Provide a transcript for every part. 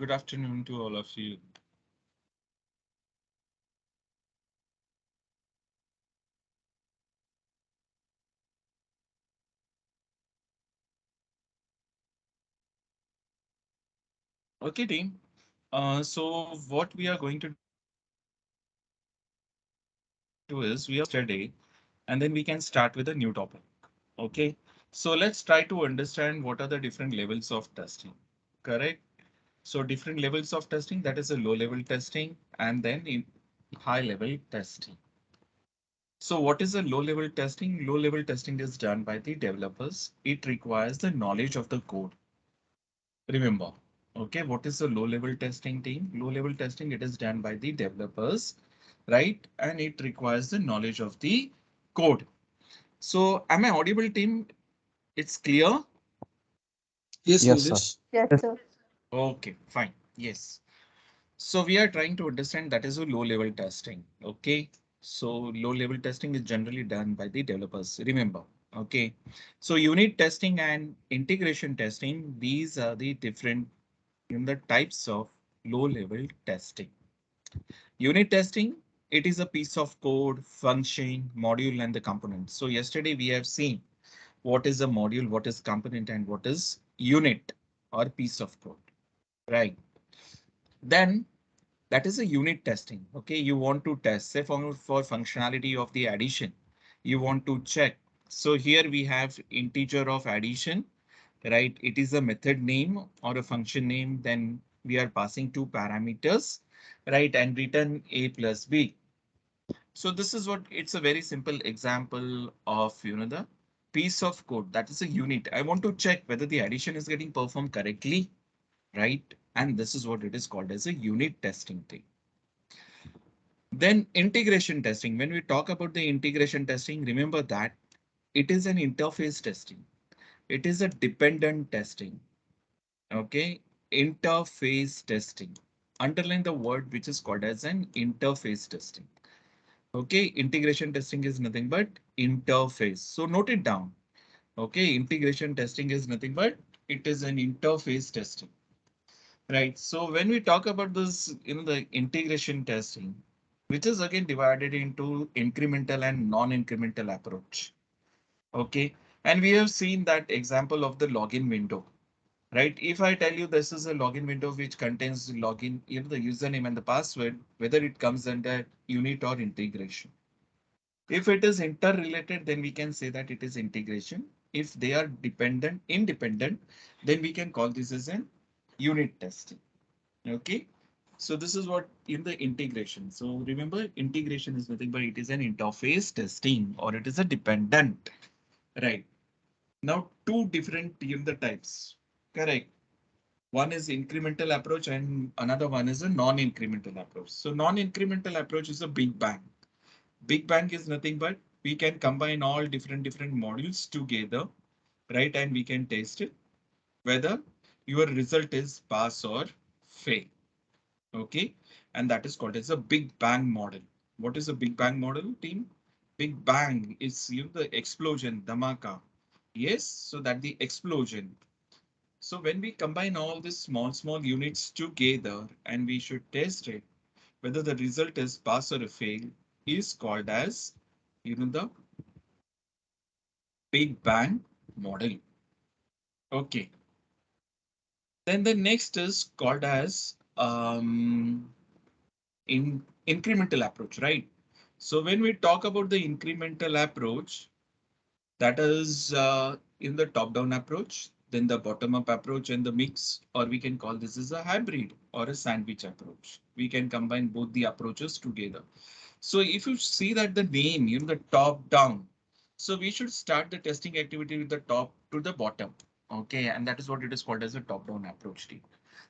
Good afternoon to all of you. Okay, team. So what we are going to do is we are going to summarize yesterday, and then we can start with a new topic. Okay. So let's try to understand what are the different levels of testing. Correct. So different levels of testing, that is a low level testing and then in high level testing. So what is a low level testing? Low level testing is done by the developers. It requires the knowledge of the code. Remember, okay, what is the low level testing team? Low level testing, it is done by the developers, right? And it requires the knowledge of the code. So am I audible team? It's clear? Yes, Yes, sir. Mangesh. Yes, sir. Okay, fine. Yes. So we are trying to understand that is a low level testing. Okay. So low level testing is generally done by the developers. Remember. Okay. So unit testing and integration testing, these are the different in the types of low level testing. Unit testing, it is a piece of code, function, module, and the component. So yesterday we have seen what is a module, what is component, and what is unit or piece of code, right? Then that is a unit testing. Okay, you want to test, say for functionality of the addition, you want to check. So here we have integer of addition, right? It is a method name or a function name. Then we are passing two parameters, right? And return a plus b. So this is what it's a very simple example of, the piece of code that is a unit. I want to check whether the addition is getting performed correctly, right? And this is what it is called as a unit testing thing. Then integration testing. When we talk about the integration testing, remember that it is an interface testing. It is a dependent testing. Okay, interface testing. Underline the word which is called as an interface testing. Okay, integration testing is nothing but interface. So note it down. Okay, integration testing is nothing but it is an interface testing. Right. So when we talk about this, the integration testing, which is again divided into incremental and non-incremental approach. Okay. And we have seen that example of the login window, right? If I tell you this is a login window which contains login, the username and the password, whether it comes under unit or integration. If it is interrelated, then we can say that it is integration. If they are independent, then we can call this as an unit testing. Okay. So this is what in the integration. So remember, integration is nothing but it is an interface testing or it is a dependent. Right. Now, two different the types. Correct. One is incremental approach and another one is a non-incremental approach. So non-incremental approach is a big bang. Big bang is nothing but we can combine all different modules together, right? And we can test it whether your result is pass or fail. Okay, and that is called as a Big Bang model. What is a Big Bang model, team? Big Bang is the explosion, dhamaka. Yes, so that the explosion. So when we combine all these small units together and we should test it, whether the result is pass or a fail, is called as the Big Bang model. Okay. Then the next is called as in incremental approach, right? So when we talk about the incremental approach, that is in the top-down approach, then the bottom-up approach and the mix, or we can call this as a hybrid or a sandwich approach. We can combine both the approaches together. So if you see that the name, the top-down, so we should start the testing activity with the top to the bottom. Okay, and that is what it is called as a top-down approach team.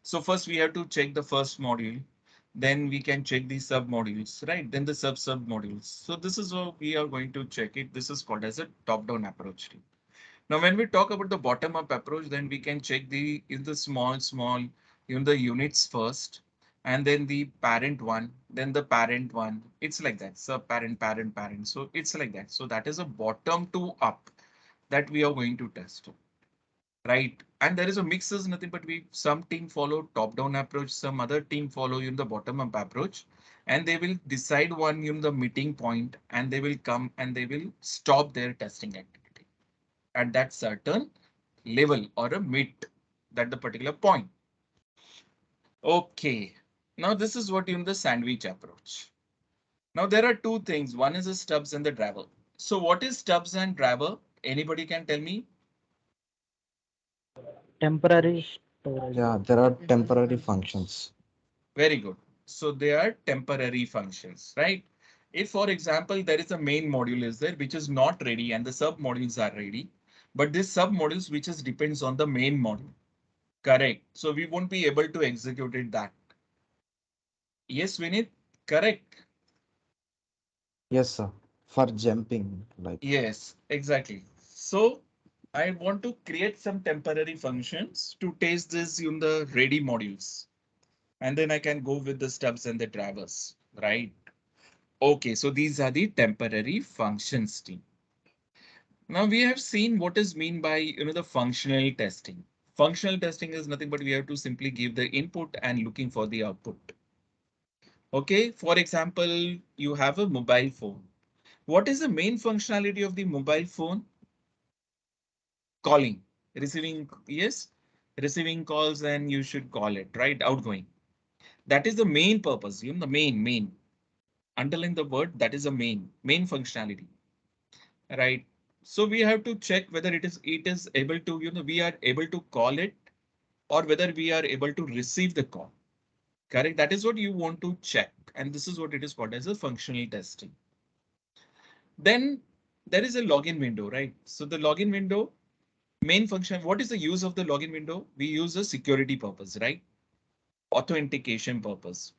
So first we have to check the first module, then we can check the sub modules, right? Then the sub modules. So this is how we are going to check it. This is called as a top-down approach team. Now, when we talk about the bottom-up approach, then we can check the in the small, the units first, and then the parent one, then the parent one. It's like that. So parent. So it's like that. So that is a bottom to up that we are going to test. right? And there is a mix is nothing but some team follow top-down approach, some other team follow the bottom-up approach, and they will decide one the meeting point, and they will come and they will stop their testing activity at that certain level or a mid that the particular point. Okay, now this is what the sandwich approach. Now there are two things. One is the stubs and the driver. So what is stubs and driver? Anybody can tell me? Temporary storage. Yeah, there are temporary functions. Very good. So they are temporary functions, right? If, for example, there is a main module is there, which is not ready and the sub modules are ready, but this sub modules which is depends on the main module. Correct. So we won't be able to execute it that. Yes, Vinit, correct. Yes, sir. For jumping, like Yes, exactly. So I want to create some temporary functions to test this in the ready modules. And then I can go with the stubs and the drivers, right? Okay, so these are the temporary functions team. Now we have seen what is mean by the functional testing. Functional testing is nothing but we have to simply give the input and looking for the output. Okay, for example, you have a mobile phone. What is the main functionality of the mobile phone? Calling, receiving, yes, receiving calls and you should call it, right? Outgoing. That is the main purpose, the main. Underline the word, that is the main functionality, right? So we have to check whether it is able to, we are able to call it or whether we are able to receive the call. Correct? That is what you want to check. And this is what it is called as a functional testing. Then there is a login window, right? So the login window, main function, what is the use of the login window? We use a security purpose, right? Authentication purpose.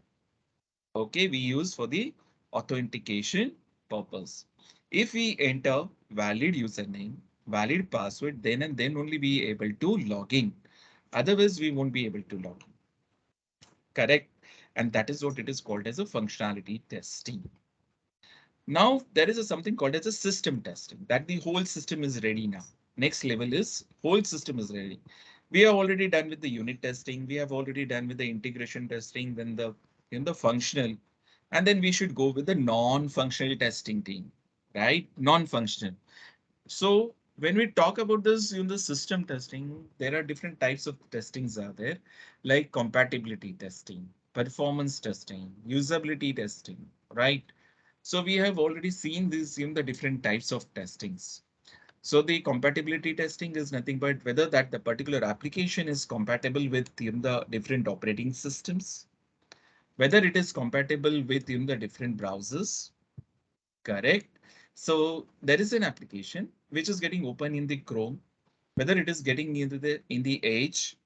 Okay, we use for the authentication purpose. If we enter valid username, valid password, then and then only be able to log in. Otherwise, we won't be able to log in. Correct. And that is what it is called as a functionality testing. Now there is something called as a system testing that the whole system is ready now. Next level is whole system is ready. We are already done with the unit testing. We have already done with the integration testing, then the in the functional, and then we should go with the non-functional testing team, right? Non-functional. So when we talk about this in the system testing, there are different types of testings are there, like compatibility testing, performance testing, usability testing, right? So we have already seen this in the different types of testings. So the compatibility testing is nothing but whether that the particular application is compatible with the different operating systems, whether it is compatible with the different browsers. Correct. So there is an application which is getting open in the Chrome, whether it is getting into the Edge,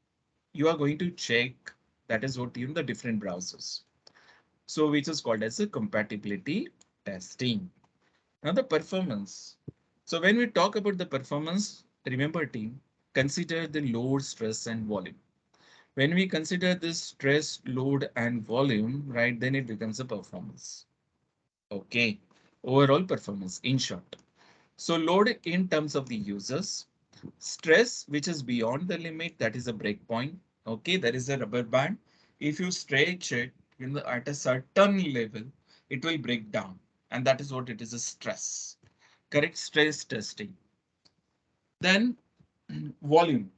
you are going to check that is what the different browsers. So which is called as a compatibility testing. Now the performance. So when we talk about the performance, remember team, consider the load, stress, and volume. When we consider this stress, load, and volume, right, then it becomes a performance. Okay, overall performance in short. So load in terms of the users, stress, which is beyond the limit, that is a breakpoint. Okay, there is a rubber band. If you stretch it at a certain level, it will break down. And that is what it is a stress. Correct stress testing. Then volume.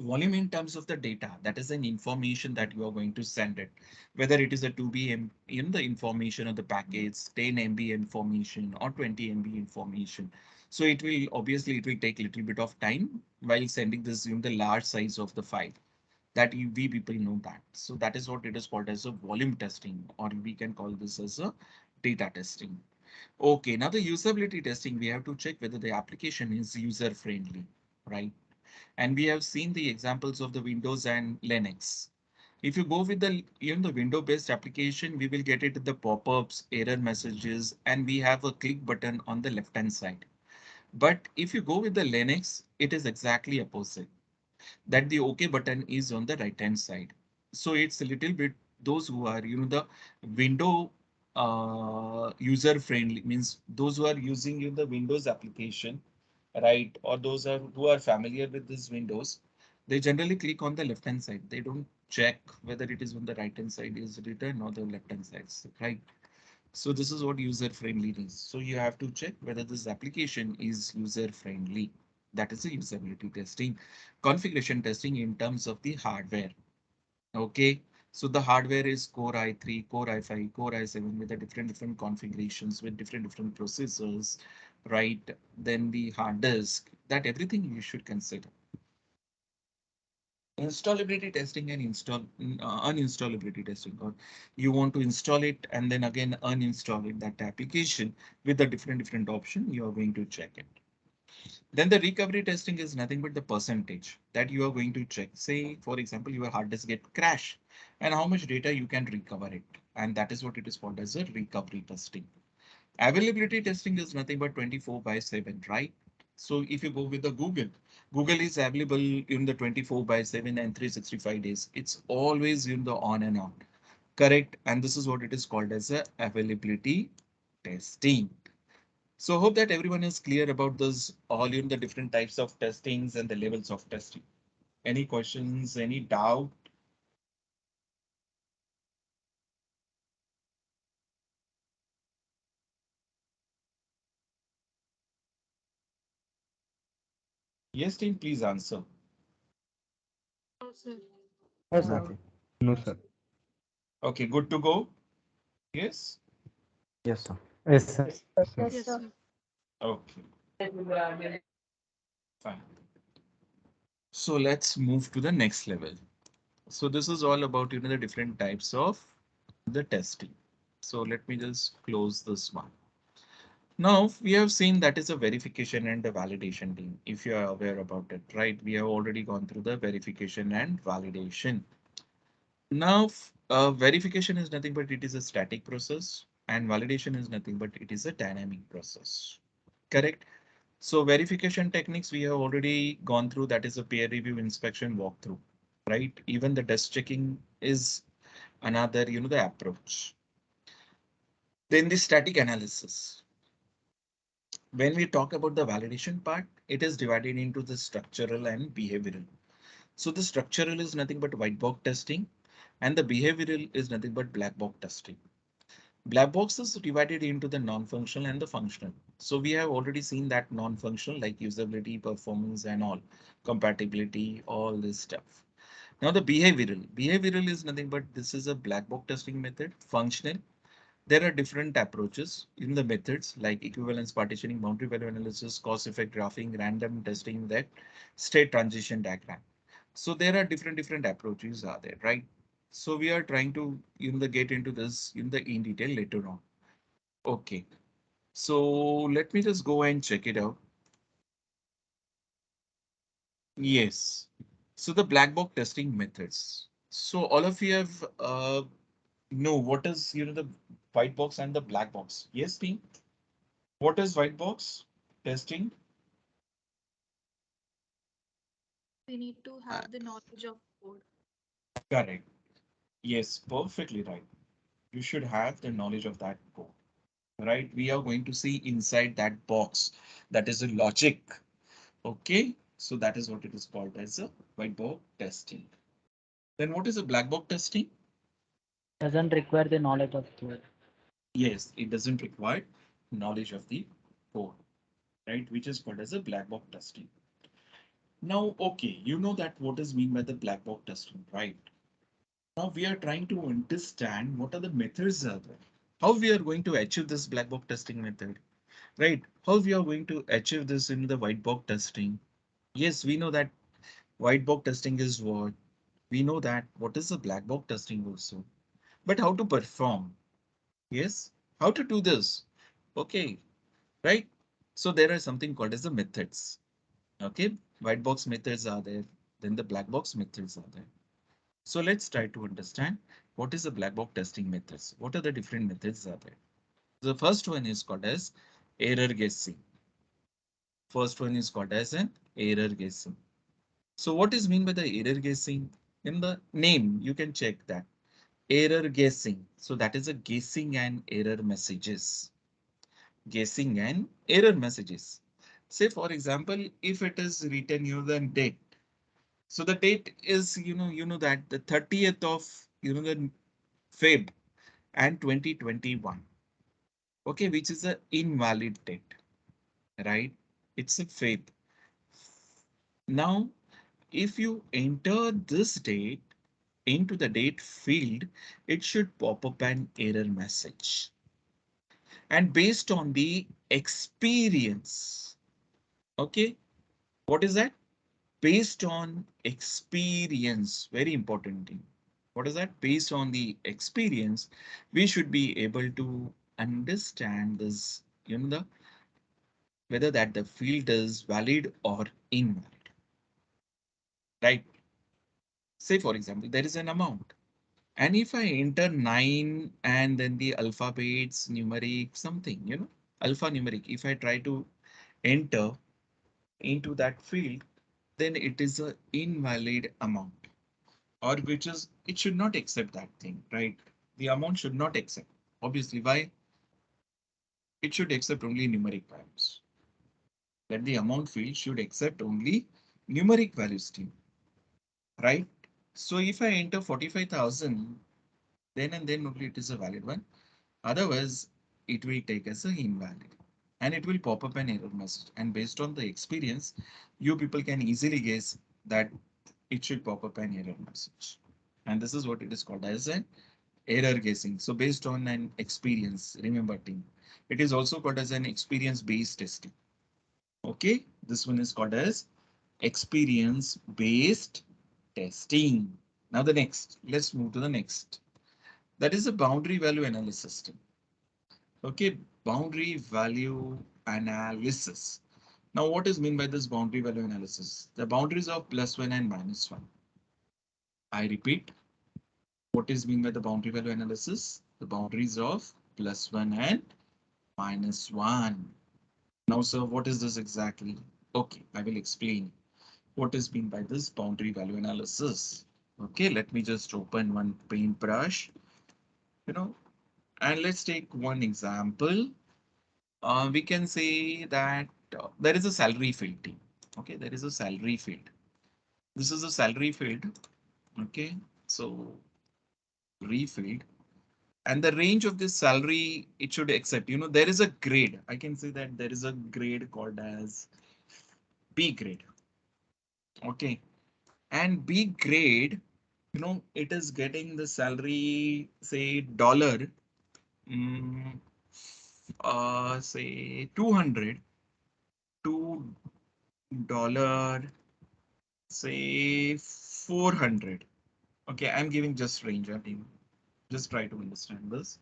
Volume in terms of the data, that is an information that you are going to send it, whether it is a 2B in the information of the package, 10 MB information or 20 MB information. So it will obviously it will take a little bit of time while sending this in the large size of the file that we people know that. So that is what it is called as a volume testing, or we can call this as a data testing. Okay, now the usability testing, we have to check whether the application is user friendly, right? And we have seen the examples of the Windows and Linux. If you go with the the window-based application, we will get it the pop-ups, error messages, and we have a click button on the left-hand side. But if you go with the Linux, it is exactly opposite. That the OK button is on the right-hand side. So it's a little bit those who are the window user friendly, means those who are using the Windows application, right? Or those are who are familiar with this Windows, they generally click on the left hand side. They don't check whether it is on the right hand side is written or the left hand side, right? So this is what user friendly is. So you have to check whether this application is user friendly. That is the usability testing, configuration testing in terms of the hardware. Okay. So the hardware is Core i3, Core i5, Core i7 with the different configurations with different processors, right? Then the hard disk, that everything you should consider. Installability testing and uninstallability testing, or you want to install it and then again uninstall it, that application with the different option, you are going to check it. Then the recovery testing is nothing but the percentage that you are going to check. Say, for example, your hard disk get crash and how much data you can recover it. And that is what it is called as a recovery testing. Availability testing is nothing but 24/7, right? So if you go with the Google, Google is available in the 24/7 and 365 days. It's always in the on and on. Correct. And this is what it is called as a availability testing. So hope that everyone is clear about this, all in the different types of testings and the levels of testing. Any questions, any doubt? Yes, team, please answer. Yes, sir. Nothing. No, sir. Okay, good to go. Yes. Yes, sir. Yes, sir. Sir. Yes, sir. Okay, fine. So let's move to the next level. So this is all about, the different types of the testing. So let me just close this one. Now we have seen that is a verification and the validation team. If you are aware about it, right? We have already gone through the verification and validation. Now, verification is nothing but it is a static process and validation is nothing but it is a dynamic process. Correct? So verification techniques we have already gone through, that is a peer review inspection walkthrough, right? Even the test checking is another, the approach. Then the static analysis. When we talk about the validation part, it is divided into the structural and behavioral. So the structural is nothing but white box testing and the behavioral is nothing but black box testing. Black box is divided into the non-functional and the functional. So we have already seen that non-functional like usability, performance and all, compatibility, all this stuff. Now the behavioral is nothing but this is a black box testing method. Functional, there are different approaches in the methods like equivalence partitioning, boundary value analysis, cause effect graphing, random testing, that state transition diagram. So there are different approaches are there, right? So we are trying to get into this in detail later on. Okay, so let me just go and check it out. Yes. So the black box testing methods. So all of you have know what is the white box and the black box. Yes, team. What is white box testing? We need to have the knowledge of code. Correct. Yes, perfectly right. You should have the knowledge of that code. Right? We are going to see inside that box. That is a logic. Okay. So that is what it is called as a white box testing. Then what is a black box testing? Doesn't require the knowledge of code. Yes, it doesn't require knowledge of the code, right? Which is called as a black box testing. Now, okay, you know that what is mean by the black box testing, right? Now we are trying to understand what are the methods are there. How we are going to achieve this black box testing method, right? How we are going to achieve this in the white box testing. Yes, we know that white box testing is what. We know that what is the black box testing also. But how to perform? Yes, how to do this? Okay, right? So there are something called as the methods. Okay, white box methods are there. Then the black box methods are there. So let's try to understand what is the black box testing methods. What are the different methods are there? The first one is called as error guessing. First one is called as an error guessing. So what is mean by the error guessing? In the name, you can check that. Error guessing. So that is a guessing and error messages. Guessing and error messages. Say for example, if it is written here the date. So the date is, you know that the 30th of, the Feb and 2021. Okay, which is an invalid date, right? It's a Feb. Now, if you enter this date into the date field, it should pop up an error message. And based on the experience, okay, what is that? Based on experience, very important thing. What is that? Based on the experience, we should be able to understand this, whether that the field is valid or invalid, right? Say for example, there is an amount. And if I enter 9 and then the alphabets, numeric, something, alphanumeric, if I try to enter into that field, then it is an invalid amount, or which is, it should not accept that thing, right? The amount should not accept. Obviously, why? It should accept only numeric values. That the amount field should accept only numeric values, team, right? So if I enter 45,000, then and then only it is a valid one. Otherwise, it will take as a invalid and it will pop up an error message. And based on the experience, you people can easily guess that it should pop up an error message. And this is what it is called as an error guessing. So based on an experience, remember team, it is also called as an experience based testing. Okay, this one is called as experience based testing. Now the next, let's move to the next. That is a boundary value analysis team. Okay, boundary value analysis. Now, what is mean by this boundary value analysis? The boundaries of +1 and -1. I repeat, what is mean by the boundary value analysis? The boundaries of +1 and -1. Now, sir, what is this exactly? Okay, I will explain what is mean by this boundary value analysis. Okay, let me just open one paintbrush, and let's take one example. We can say that there is a salary field team. Okay, there is a salary field. This is a salary field. Okay, so refield. And the range of this salary, it should accept, there is a grade. I can say that there is a grade called as B grade. Okay, and B grade, it is getting the salary, say dollar, mm, say 200 to dollar, say 400. Okay, I'm giving just range. I mean, just try to understand this.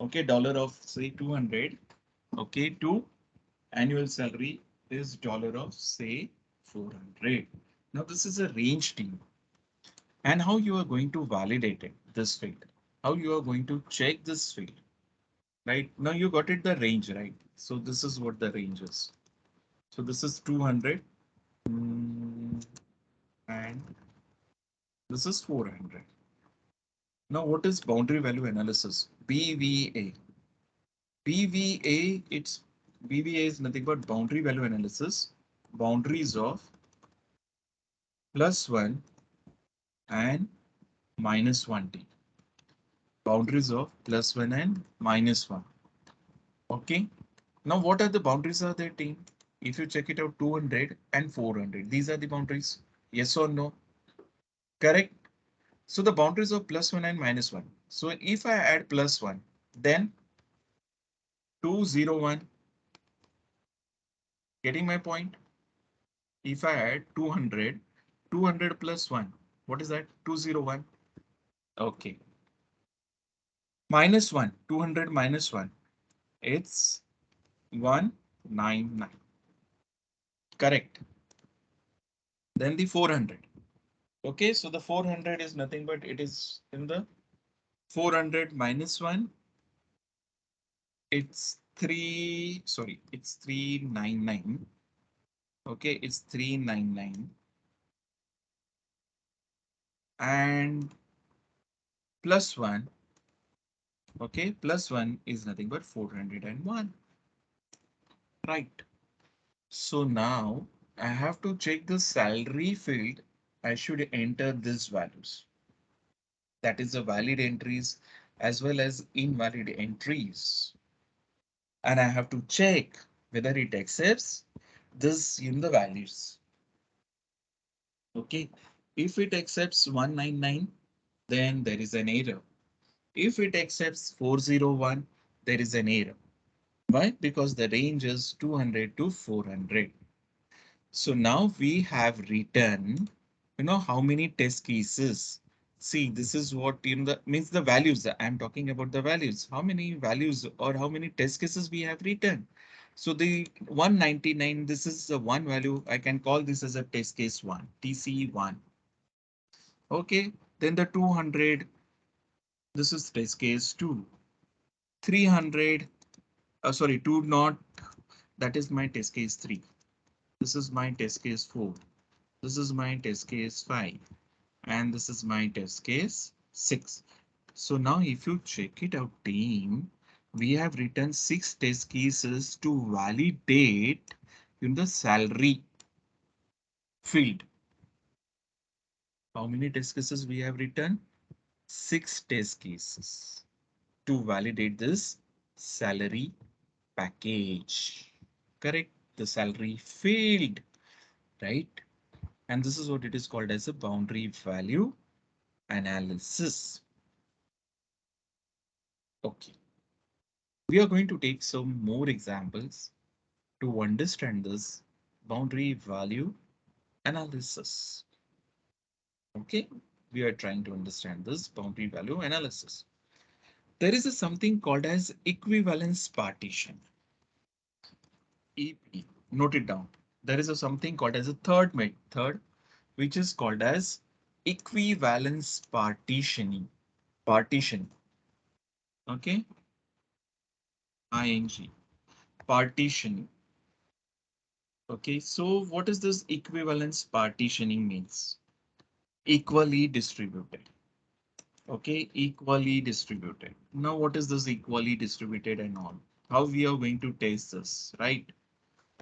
Okay, dollar of say 200. Okay, to annual salary is dollar of say 400. Now this is a range team. And how you are going to validate it, this field? How you are going to check this field? Right now you got it the range, right? So this is what the range is. So this is 200 and this is 400. Now, what is boundary value analysis? BVA. BVA is nothing but boundary value analysis. Boundaries of +1 and -1 t. Boundaries of +1 and -1. Okay. Now, what are the boundaries are there, team? If you check it out, 200 and 400. These are the boundaries. Yes or no? Correct. So the boundaries of +1 and -1. So if I add +1, then 201. Getting my point? If I add 200, 200 plus 1, what is that? 201. Okay. -1, 200 minus 1, it's 199. Correct. Then the 400. Okay, so the 400 is nothing but it is in the 400 minus 1. It's 399. Okay, it's 399. And plus 1. Okay, plus 1 is nothing but 401. Right. So now I have to check the salary field. I should enter these values. That is the valid entries as well as invalid entries. And I have to check whether it accepts this in the values. Okay. If it accepts 199, then there is an error. If it accepts 401, there is an error. Why? Because the range is 200 to 400. So now we have written, how many test cases. See, this is what in the means the values. I'm talking about the values. How many values or how many test cases we have written. So the 199, this is the one value. I can call this as a test case one, TC1. Okay, then the 200, this is test case two. 300, sorry, 2 not, that is my test case 3. This is my test case 4. This is my test case 5. And this is my test case 6. So now if you check it out, team, we have written 6 test cases to validate in the salary field. How many test cases we have written? 6 test cases to validate this salary package. Correct? The salary field, right? And this is what it is called as a boundary value analysis. Okay. We are going to take some more examples to understand this boundary value analysis. Okay. We are trying to understand this boundary value analysis. There is a something called as equivalence partition. EP. Note it down. There is a something called as a third method, which is called as equivalence partitioning. Partition. Okay. ING. Partition. Okay. So what is this equivalence partitioning means? Equally distributed. Okay. Equally distributed. Now what is this equally distributed and all? How we are going to test this, right?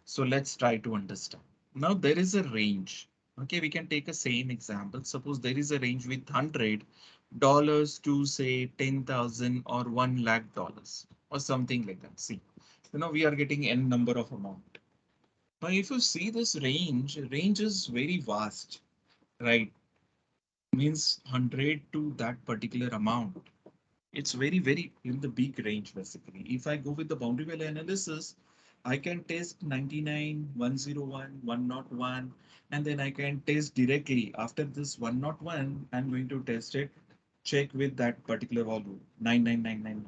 So let's try to understand. Now there is a range. Okay, we can take a same example. Suppose there is a range with $100 to say 10,000 or $1 lakh or something like that. See, we are getting n number of amount. Now, if you see this range is very vast, right? Means 100 to that particular amount. It's very in the big range basically. If I go with the boundary value analysis, I can test 99, 101, 101, and then I can test directly after this 101. I'm going to test it, check with that particular value 99999.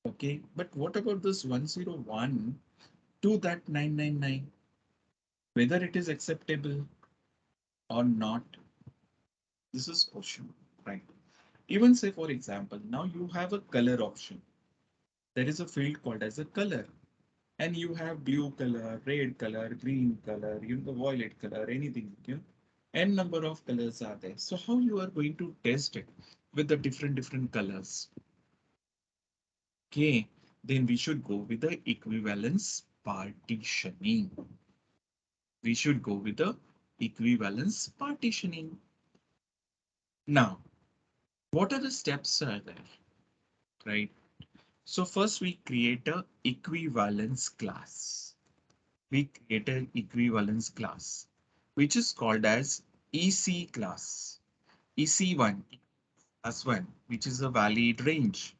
Okay, but what about this 101 to that 999? Whether it is acceptable or not, this is question, right? Even say for example, now you have a color option. There is a field called as a color. And you have blue color, red color, green color, the violet color, anything, n number of colors are there. So how you are going to test it with the different colors? Okay, then we should go with the equivalence partitioning. We should go with the equivalence partitioning. Now, what are the steps are there, right? So first we create a equivalence class. We create an equivalence class, which is called as EC class, EC1 as one, which is a valid range.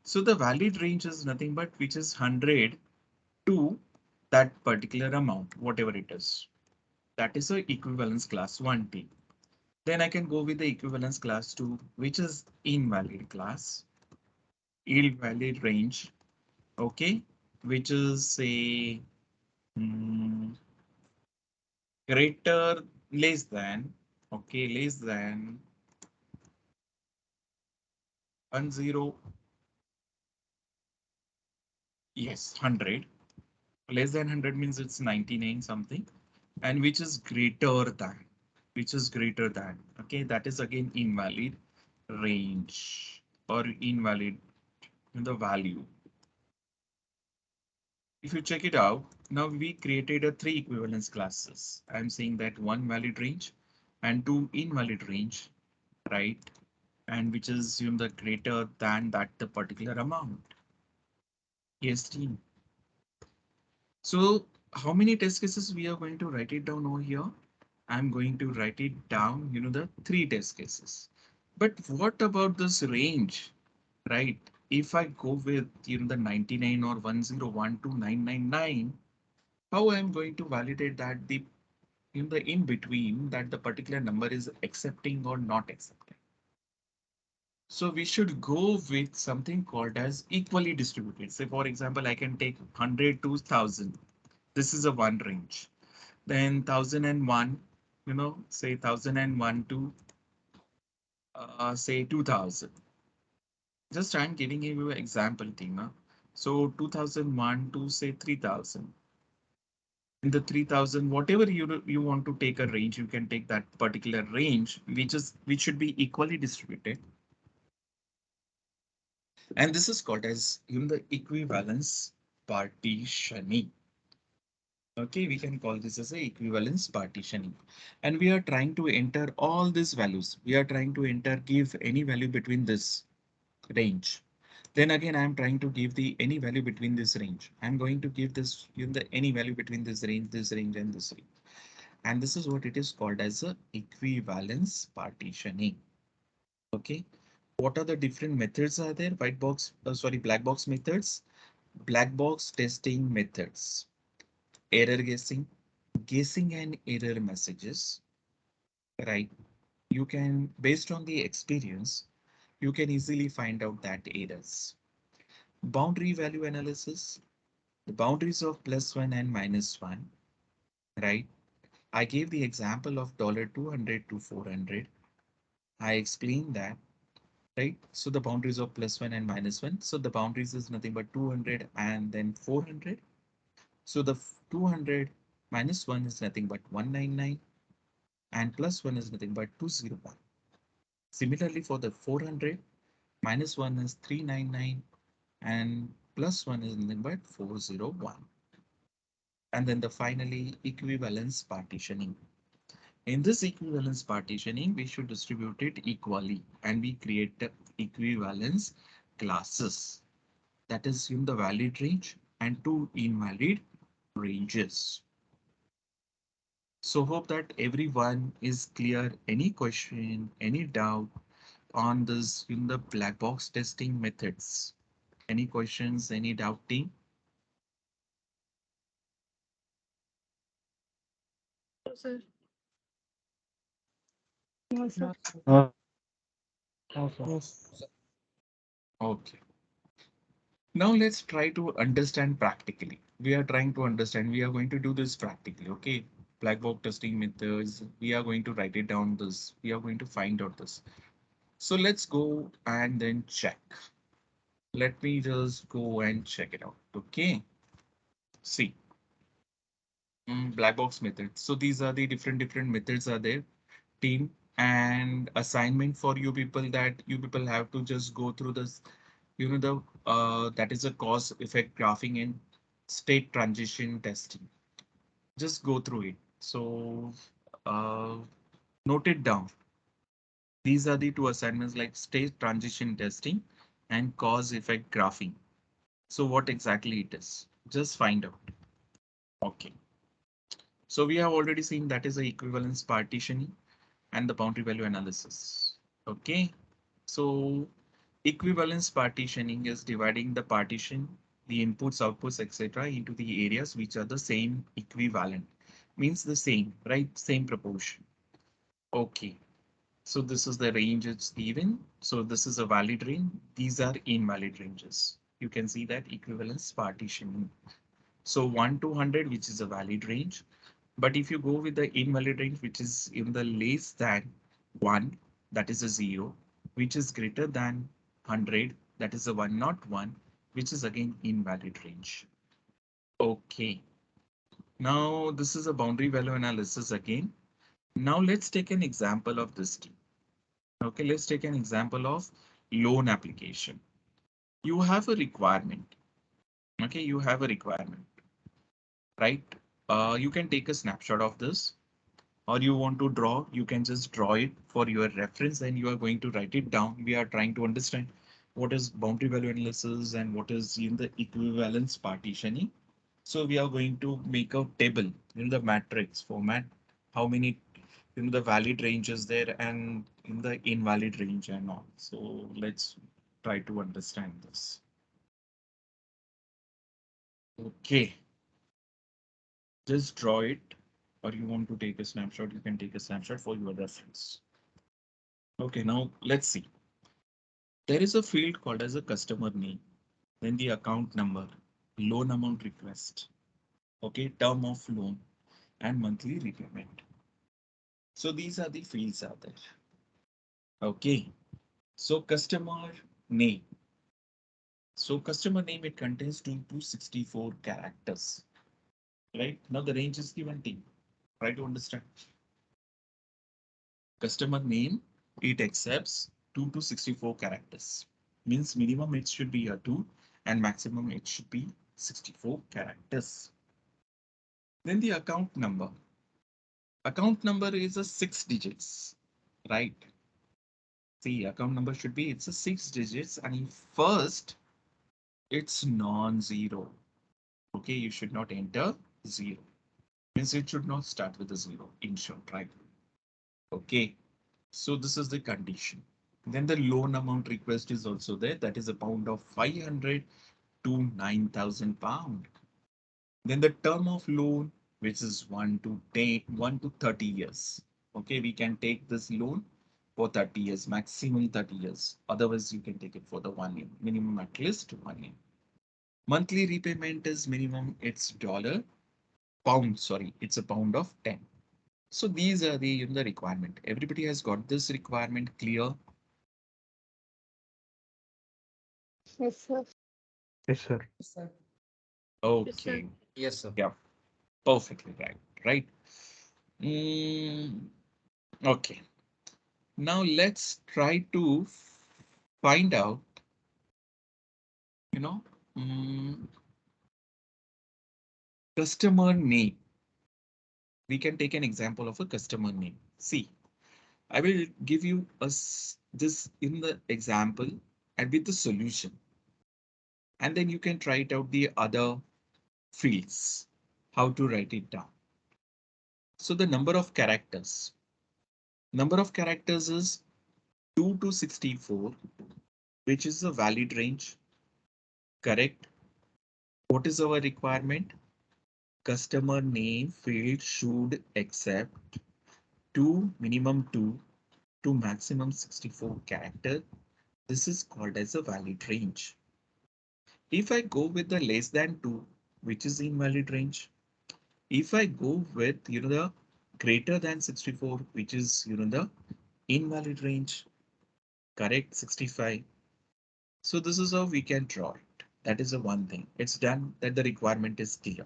So the valid range is nothing but which is 100 to that particular amount, whatever it is. That is a equivalence class 1T. Then I can go with the equivalence class 2, which is invalid class, invalid range, okay, which is say greater, less than, okay, less than 10, yes, 100. Less than 100 means it's 99 something, and which is greater than, okay, that is again invalid range or invalid in the value. If you check it out, Now we created a 3 equivalence classes. I'm saying that 1 valid range and 2 invalid range, right? And which is assume the greater than that the particular amount. Yes, team. So how many test cases we are going to write it down over here? I'm going to write it down, the 3 test cases. But what about this range, right? If I go with, the 99 or 1012999, how I'm going to validate that the in the in between that the particular number is accepting or not accepting? So we should go with something called as equally distributed. Say, for example, I can take 100 to 1000. This is a one range. Then 1001, say 1001 to say 2000. Just I'm giving you an example, Tina. So 2001 to say 3000. In the 3000, whatever you want to take a range, you can take that particular range, which should be equally distributed. And this is called as the equivalence partitioning. Okay, we can call this as a equivalence partitioning. And we are trying to enter all these values. We are trying to give any value between this range. Then again, I'm trying to give the any value between this range. I'm going to give this the any value between this range, and this range. And this is what it is called as a equivalence partitioning. Okay. What are the different methods are there? Black box methods, black box testing methods, error guessing and error messages, right? You can, based on the experience, you can easily find out that errors. Boundary value analysis, the boundaries of +1 and -1, right? I gave the example of $200 to 400. I explained that, right? So the boundaries of +1 and -1. So the boundaries is nothing but 200 and then 400. So the 200 -1 is nothing but 199 and +1 is nothing but 201. Similarly, for the 400, -1 is 399 and +1 is nothing but 401. And then the finally equivalence partitioning. In this equivalence partitioning, we should distribute it equally and we create the equivalence classes. That is in the valid range and 2 invalid ranges. So hope that everyone is clear. Any question, any doubt on this in the black box testing methods? Any questions, any doubting? So, sir. No, Uh, no, sir. Okay. Now let's try to understand practically. We are trying to understand. We are going to do this practically. Okay. Black box testing methods. We are going to write it down this. We are going to find out this. So let's go and then check. Let me just go and check it out. Okay. See, black box methods. So these are the different methods are there. Team and assignment for you people that you people have to just go through this. The that is a cause effect graphing and state transition testing. Just go through it. So uh, note it down. These are the two assignments like state transition testing and cause effect graphing. So what exactly it is? Just find out. Okay. So we have already seen that is the equivalence partitioning and the boundary value analysis. Okay. So equivalence partitioning is dividing the partition, the inputs, outputs, etc. into the areas which are the same equivalent. Means the same, right? Same proportion. Okay. So this is the range it's given. So this is a valid range. These are invalid ranges. You can see that equivalence partitioning. So 1 to 100, which is a valid range. But if you go with the invalid range, which is in the less than 1, that is a 0, which is greater than 100, that is a 1 not 1, which is again invalid range. Okay. Now this is a boundary value analysis again. Now let's take an example of this. Okay, let's take an example of loan application. You have a requirement. Okay, you have a requirement. right? You can take a snapshot of this, or you want to draw, you can just draw it for your reference and you are going to write it down. We are trying to understand what is boundary value analysis and what is in the equivalence partitioning. So we are going to make a table in the matrix format, how many in the valid range is there and in the invalid range and all. So let's try to understand this. Okay, just draw it, or you want to take a snapshot, you can take a snapshot for your reference. Okay, now let's see. There is a field called as a customer name, then the account number, loan amount request, okay, term of loan, and monthly repayment. So these are the fields out there. Okay, so customer name. So customer name, it contains 2 to 64 characters, right? Now the range is given to you. Try to understand. Customer name, it accepts 2 to 64 characters. Means minimum it should be a 2 and maximum it should be 64 characters. Then the account number. Account number is a 6 digits, right? See, account number should be, it's a 6 digits and first it's non-zero. Okay, you should not enter 0. Means it should not start with a 0 in short, right? Okay, so this is the condition. Then the loan amount request is also there. That is a pound of 500 to 9,000 pound. Then the term of loan, which is 1 to 30 years. Okay, we can take this loan for 30 years, maximum 30 years. Otherwise, you can take it for the 1 year, minimum at least 1 year. Monthly repayment is minimum, it's pound, sorry, it's a pound of 10. So these are the requirement. Everybody has got this requirement clear. Yes, sir. Yes, sir. Yes, sir. Okay, Yes, sir. yeah, perfectly right, right? Mm, okay, now let's try to find out, you know, mm, customer name. We can take an example of a customer name. See, I will give you this in the example and with the solution, and then you can try it out the other fields, how to write it down. So the number of characters is 2 to 64, which is a valid range, correct? What is our requirement? Customer name field should accept minimum 2 to maximum 64 character. This is called as a valid range. If I go with the less than 2, which is invalid range. If I go with, the greater than 64, which is, the invalid range, correct, 65. So this is how we can draw it. That is the one thing. It's done that the requirement is clear.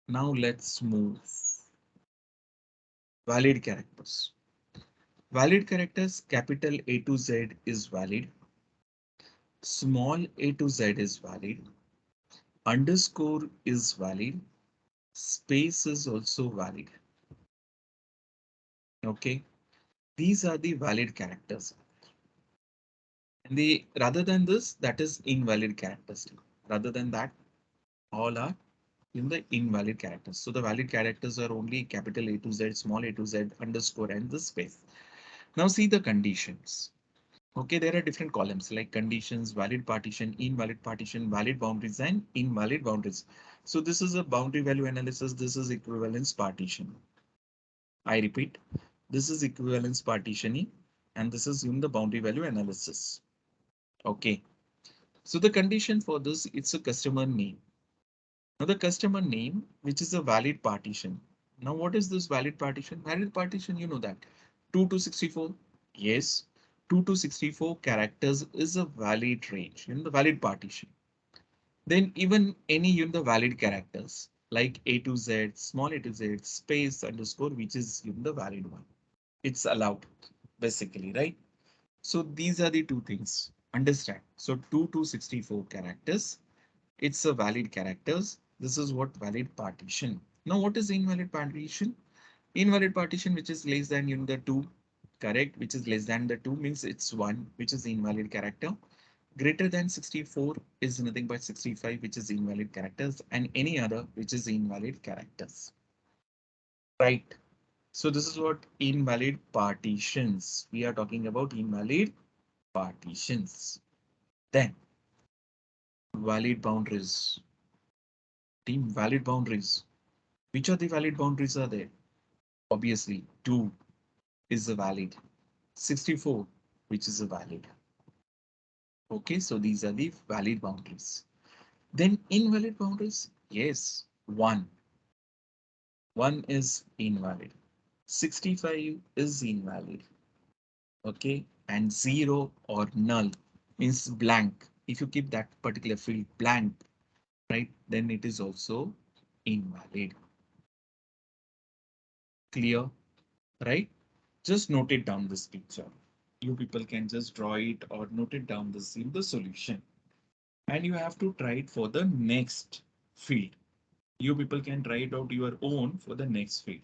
Now let's move. Valid characters. Valid characters, capital A to Z is valid. Small a to Z is valid. Underscore is valid. Space is also valid. Okay. These are the valid characters. And rather than this, that is invalid characters. Rather than that, all are in the invalid characters. So the valid characters are only capital A to Z, small a to Z, underscore, and the space. Now see the conditions. Okay, there are different columns like conditions, valid partition, invalid partition, valid boundaries, and invalid boundaries. So this is a boundary value analysis. This is equivalence partition. I repeat, this is equivalence partitioning, and this is in the boundary value analysis. Okay. So the condition for this, it's a customer name. Now the customer name, which is a valid partition. Now what is this valid partition? Valid partition, you know that 2 to 64. Yes, 2 to 64 characters is a valid range in the valid partition. Then even any in the valid characters like A to Z, small a to Z, space, underscore, which is in the valid one. It's allowed basically, right? So these are the two things. Understand? So 2 to 64 characters. It's a valid characters. This is what valid partition. Now, what is invalid partition? Invalid partition which is less than the 2, correct? Which is less than the 2 means it's 1, which is invalid character. Greater than 64 is nothing but 65, which is invalid characters, and any other which is invalid characters. Right. So this is what invalid partitions. We are talking about invalid partitions. Then valid boundaries. Team valid boundaries. Which are the valid boundaries are there? Obviously, 2 is a valid. 64, which is a valid. Okay, so these are the valid boundaries. Then invalid boundaries, yes, 1. 1 is invalid. 65 is invalid. Okay, and 0 or null means blank. If you keep that particular field blank, right, then it is also invalid. Clear, right? Just note it down this picture. You people can just draw it or note it down this in the solution. And you have to try it for the next field. You people can try it out your own for the next field.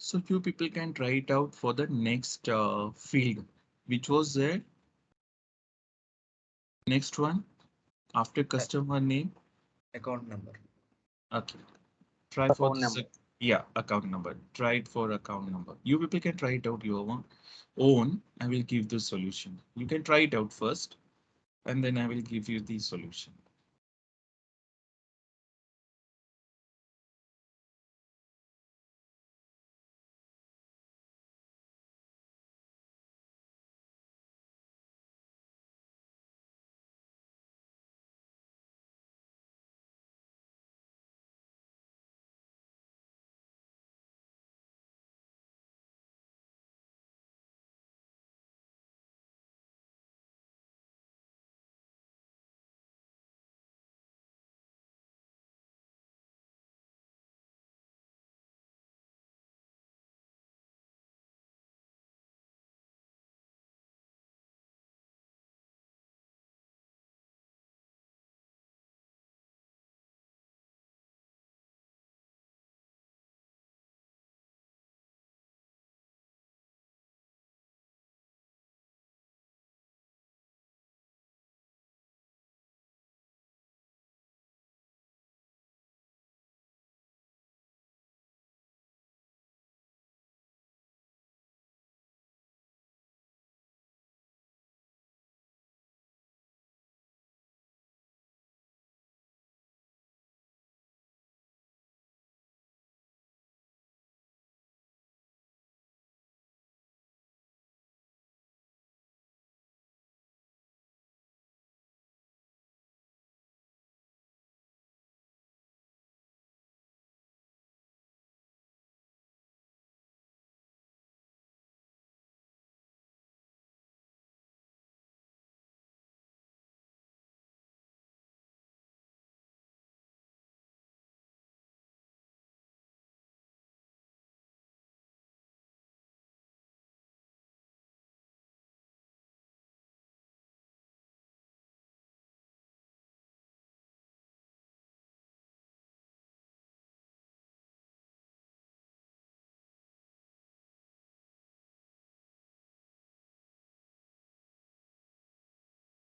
So you people can try it out for the next field, which was there. Next one after customer name. Account number. Okay. Try for Account this. number. Yeah, account number. Try it for account number. You people can try it out your own. I will give the solution. You can try it out first, and then I will give you the solution.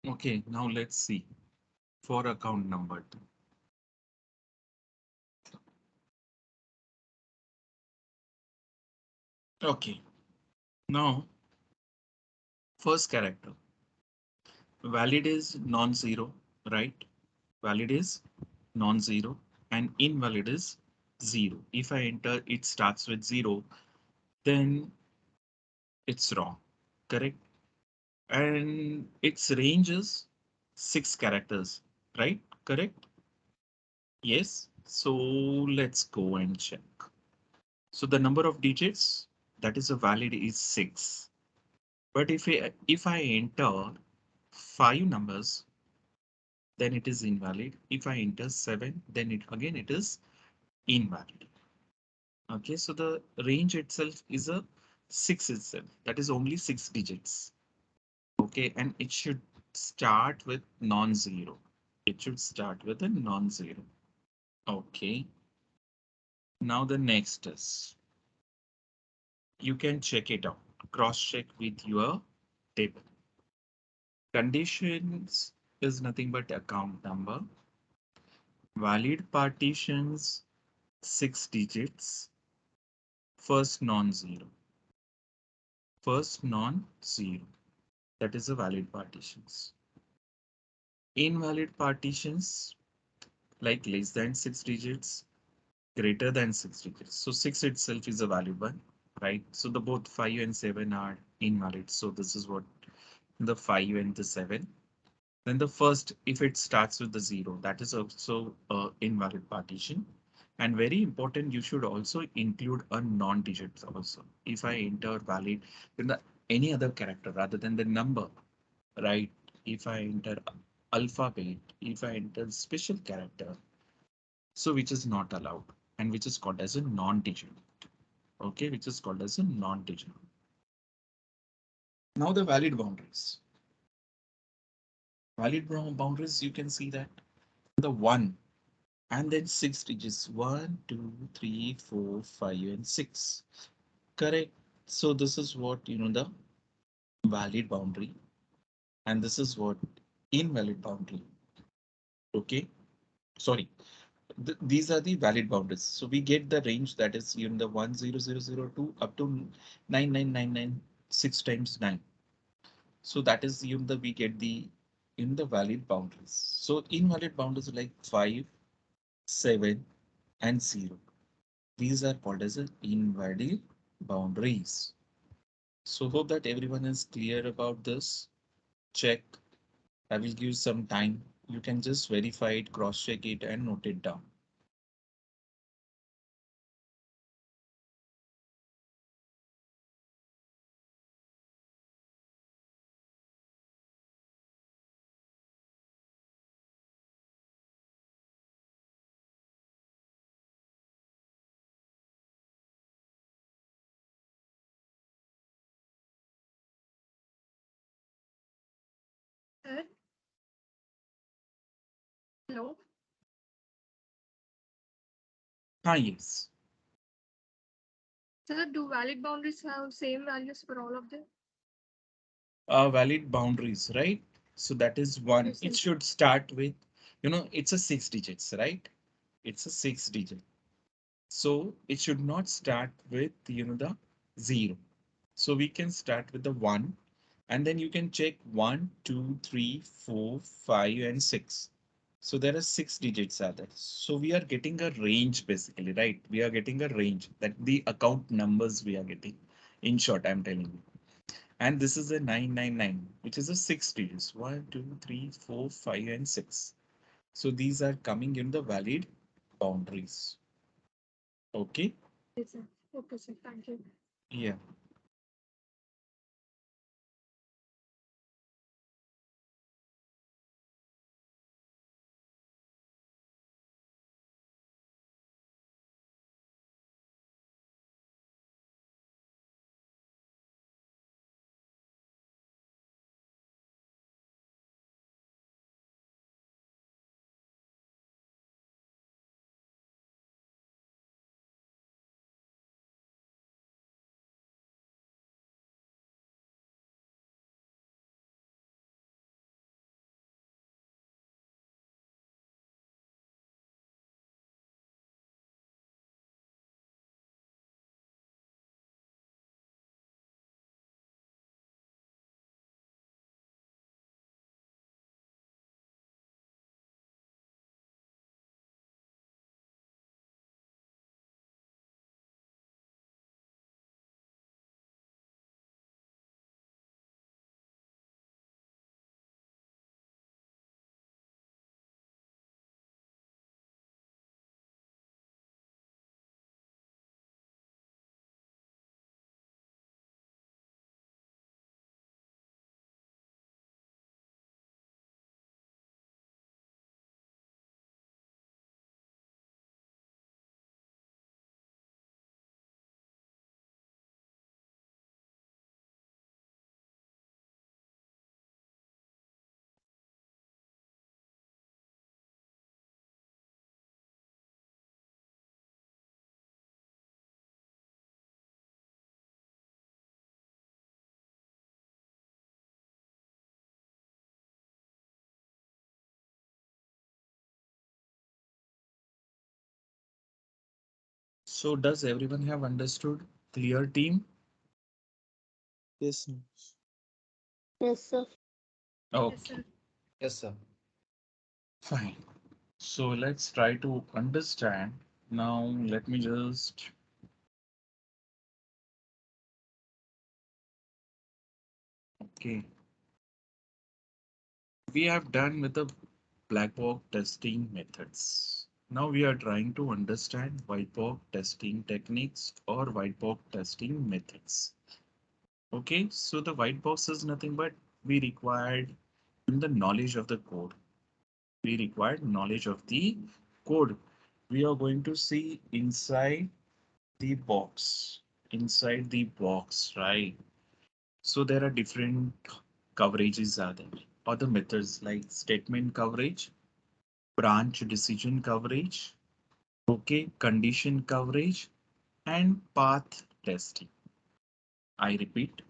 Okay, now let's see for account number 2. Okay, now first character. Valid is non-zero, right? Valid is non-zero and invalid is 0. If I enter it starts with 0, then it's wrong, correct? And its range is 6 characters, right? Correct? Yes. So let's go and check. So the number of digits that is a valid is 6. But if I enter 5 numbers, then it is invalid. If I enter 7, then it is invalid. Okay, so the range itself is a 6 itself. That is only 6 digits. Okay, and it should start with non-zero. It should start with a non-zero. Okay. Now the next is you can check it out. Cross-check with your table. Conditions is nothing but account number. Valid partitions 6 digits. First non-zero. First non-zero. That is a valid partitions. Invalid partitions like less than 6 digits, greater than 6 digits. So 6 itself is a valid one, right? So the both 5 and 7 are invalid. So this is what the 5 and the 7. Then the first, if it starts with the 0, that is also a invalid partition. And very important, you should also include a non-digit also. If I enter valid in the any other character rather than the number, right? If I enter alphabet, if I enter special character, so which is not allowed and which is called as a non-digit. Okay, which is called as a non-digit. Now the valid boundaries. Valid boundaries, you can see that the 1 and then 6 digits 1, 2, 3, 4, 5, and 6. Correct. So this is what the valid boundary, and this is what invalid boundary. Okay. Sorry. These are the valid boundaries. So we get the range that is the 10002 up to 99996 times 9. So that is the we get the in the valid boundaries. So invalid boundaries like 5, 7, and 0. These are called as invalid boundaries. So hope that everyone is clear about this. Check. I will give some time. You can just verify it, cross check it, and note it down. Sir, hello. Ah, yes. Sir, do valid boundaries have same values for all of them? Valid boundaries, right? So that is one. Yes, It sir. should start with, it's a 6 digits, right? It's a 6 digit. So it should not start with, the 0. So we can start with the 1 and then you can check 1, 2, 3, 4, 5, and 6. So there are 6 digits are there. So we are getting a range basically, right? We are getting a range that the account numbers we are getting. In short, I'm telling you. And this is a 999, which is a 6 digits. 1, 2, 3, 4, 5, and 6. So these are coming in the valid boundaries. Okay. Yes, sir. Okay, sir. Thank you. Yeah. So does everyone have understood? Clear team? Yes, sir. Yes, sir. Yes, Okay, sir. Yes, sir. fine. So let's try to understand. Now let me just okay. We have done with the black box testing methods. Now we are trying to understand white box testing techniques or white box testing methods. Okay, so the white box is nothing but we required the knowledge of the code. We required knowledge of the code. We are going to see the box, inside the box, right? So there are different coverages are there, or the methods like statement coverage, branch decision coverage, okay, condition coverage, and path testing. I repeat,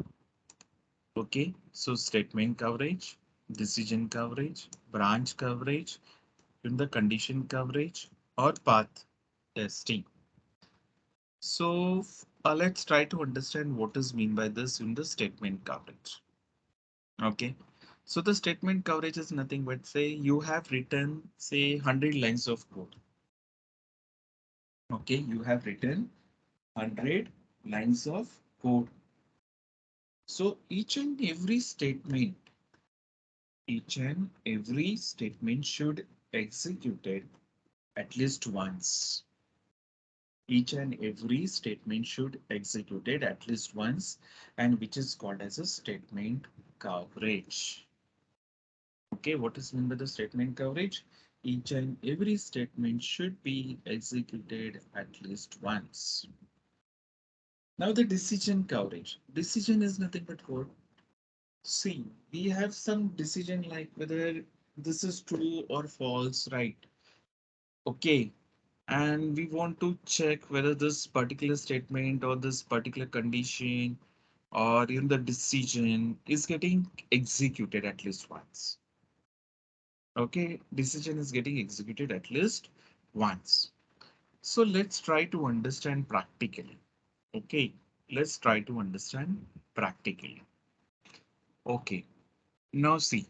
okay, so statement coverage, decision coverage, branch coverage, in the condition coverage, or path testing. So let's try to understand what is mean by this in the statement coverage. Okay. So the statement coverage is nothing but say you have written say 100 lines of code. Okay, you have written 100 lines of code. So each and every statement should executed at least once. Each and every statement should executed at least once, and which is called as a statement coverage. Okay, what is meant by the statement coverage? Each and every statement should be executed at least once. Now the decision coverage. Decision is nothing but what? See, we have some decision like whether this is true or false, right? Okay. And we want to check whether this particular statement or this particular condition or in the decision is getting executed at least once. Okay, decision is getting executed at least once. So let's try to understand practically. Okay, let's try to understand practically. Okay, now see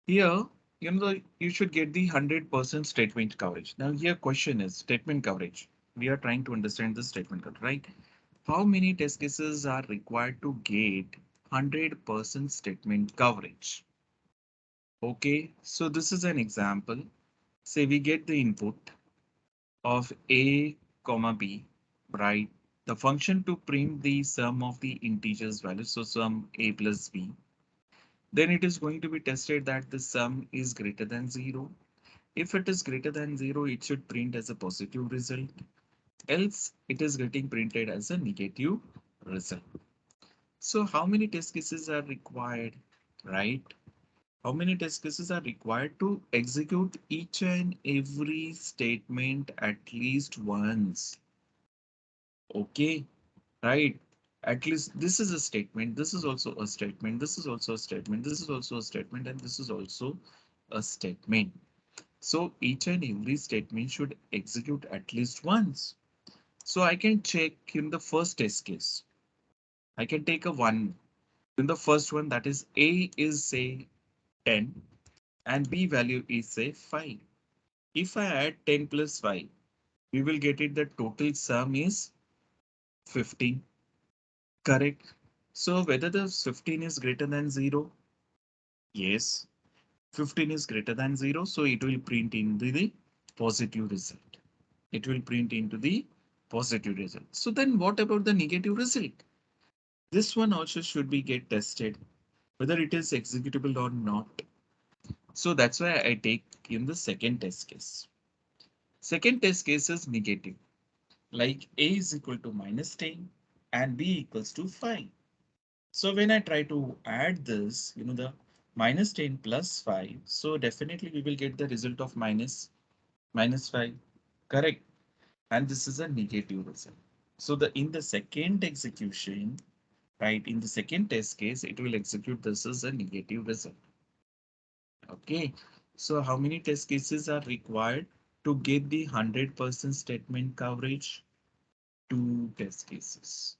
here, you should get the 100% statement coverage. Now here question is statement coverage. We are trying to understand the statement coverage, right? How many test cases are required to get 100% statement coverage? Okay, so this is an example. Say we get the input of a comma b, right? The function to print the sum of the integers values, so sum a plus b. Then it is going to be tested that the sum is greater than 0. If it is greater than 0, it should print as a positive result. Else it is getting printed as a negative result. So how many test cases are required, right? How many test cases are required to execute each and every statement at least once? Okay, right. At least this is a statement. This is also a statement. This is also a statement. This is also a statement. And this is also a statement. So each and every statement should execute at least once. So I can check in the first test case. I can take a one. In the first one, that is A is say 10 and B value is say 5. If I add 10 plus 5, we will get it the total sum is 15. Correct. So whether the 15 is greater than 0? Yes. 15 is greater than 0. So it will print into the positive result. It will print into the positive result. So then what about the negative result? This one also should be get tested whether it is executable or not. So that's why I take in the second test case. Second test case is negative, like a is equal to minus 10 and b equals to 5. So when I try to add this, the minus 10 plus 5, so definitely we will get the result of minus 5, correct? And this is a negative result. So in the second execution, right, in the second test case, it will execute this as a negative result. Okay, so how many test cases are required To get the 100% statement coverage, two test cases.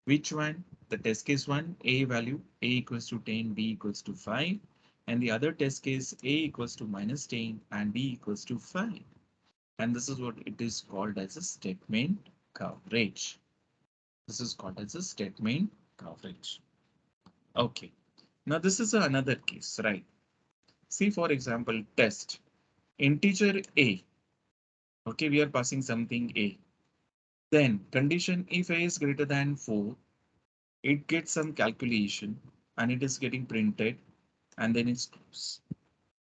Which one? The test case one, A value, A equals to 10, B equals to 5. And the other test case, A equals to minus 10 and B equals to 5. And this is what it is called as a statement coverage. This is called as a statement coverage. Okay. Now this is another case, right? See, for example, test integer A. Okay, we are passing something A. Then condition if A is greater than 4, it gets some calculation and it is getting printed and then it's closed.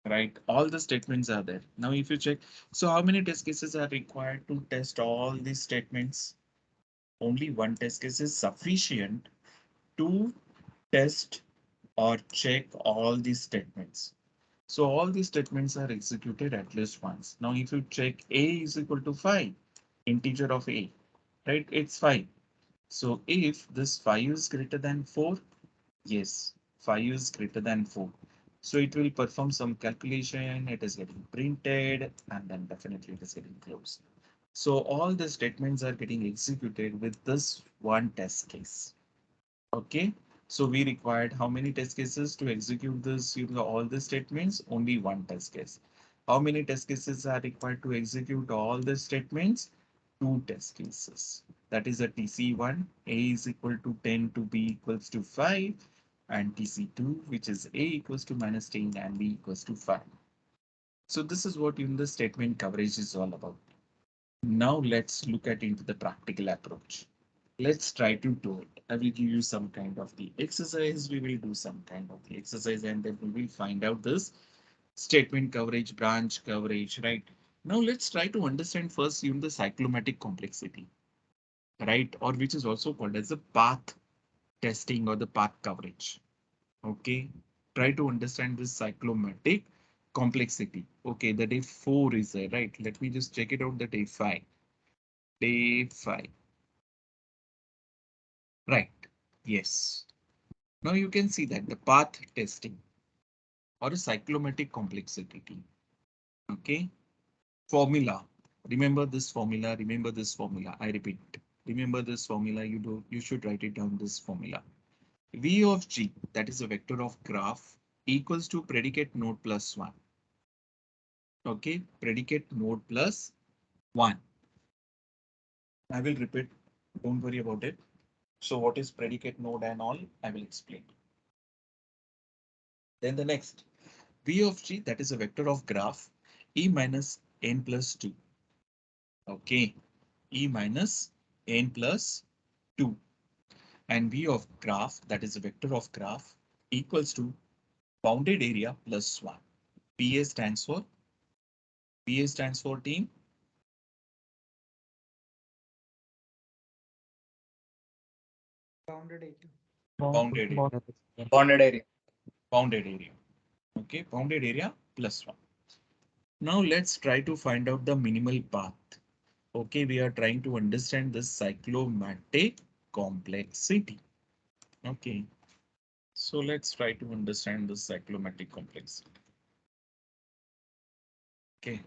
Right? All the statements are there. Now, if you check, so how many test cases are required to test all these statements? Only one test case is sufficient to test or check all these statements. So all these statements are executed at least once. Now, if you check A is equal to 5, integer of A, right? It's 5. So if this 5 is greater than 4, yes, 5 is greater than 4. So it will perform some calculation, it is getting printed, and then definitely it is getting closed. So all the statements are getting executed with this one test case. Okay, so we required how many test cases to execute this, all the statements? Only one test case. How many test cases are required to execute all the statements? Two test cases. That is a TC1, A is equal to 10 to B equals to 5, and TC2, which is A equals to minus 10 and B equals to 5. So this is what the statement coverage is all about. Now let's look at into the practical approach. Let's try to do it. I will give you some kind of the exercise. We will do some kind of the exercise and then we will find out this statement coverage, branch coverage, right? Now let's try to understand first the cyclomatic complexity, right? Or which is also called as the path testing or the path coverage. Okay, try to understand this cyclomatic complexity. Okay, the day 4 is there, right? Let me just check it out. The day 5. Day 5. Right. Yes. Now you can see that the path testing or a cyclomatic complexity. Okay. Formula. Remember this formula. Remember this formula. I repeat. Remember this formula. You should write it down. This formula. V of G, that is a vector of graph, equals to predicate node plus 1. Okay. Predicate node plus 1. I will repeat. Don't worry about it. So what is predicate node and all? I will explain. Then the next. V of G, that is a vector of graph, E minus n plus 2. Okay, E minus n plus 2. And V of graph, that is a vector of graph, equals to bounded area plus 1. BA stands for? BA stands for team? Bounded area. Bounded area. Bonded area. Bounded area. Okay, bounded area plus 1. Now let's try to find out the minimal path. Okay, we are trying to understand this cyclomatic complexity. Okay, so let's try to understand the cyclomatic complexity. Okay,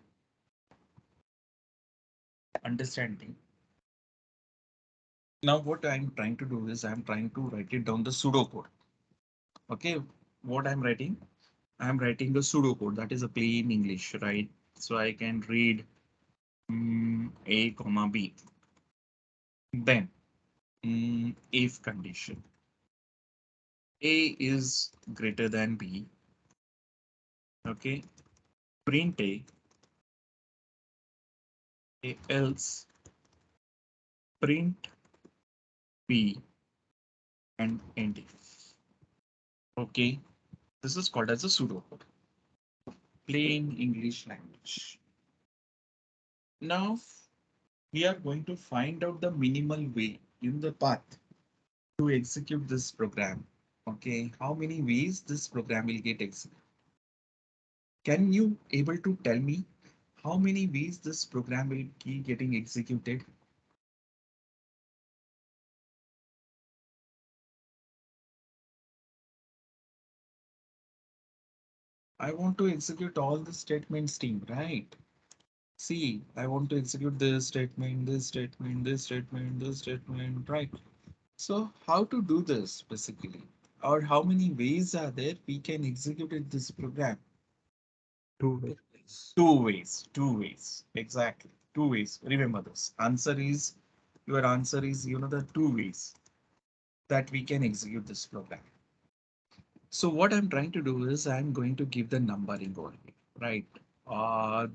understanding. Now what I'm trying to do is I'm trying to write it down the pseudocode. Okay, what I'm writing? I'm writing the pseudocode, that is a plain English, right? So I can read A comma B. Then if condition A is greater than B. Okay, print A else print B and end if. Okay, this is called as a pseudocode. Plain English language. Now we are going to find out the minimal way in the path to execute this program. Okay, how many ways this program will get executed? Can you able to tell me how many ways this program will keep getting executed? I want to execute all the statements team, right? See, I want to execute this statement, this statement, this statement, this statement, right? So how to do this basically? Or how many ways are there we can execute this program? Two ways. Two ways, exactly. Two ways. Remember this. Your answer is, the two ways that we can execute this program. So what I'm trying to do is I'm going to give the numbering over here, right?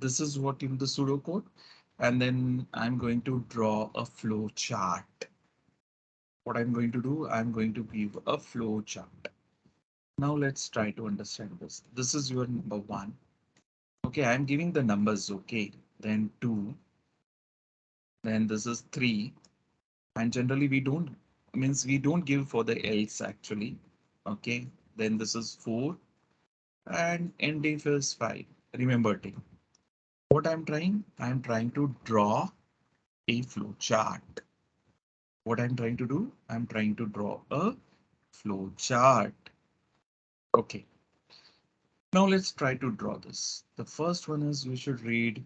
This is what in the pseudocode, and then I'm going to draw a flow chart. What I'm going to do, I'm going to give a flow chart. Now let's try to understand this. This is your number one. Okay, I'm giving the numbers, okay. Then two, then this is three. And generally we don't give for the else actually. Okay, then this is four and end if is five. Remember team. What I'm trying to draw a flow chart. What I'm trying to do, I'm trying to draw a flow chart. Okay. Now let's try to draw this. The first one is you should read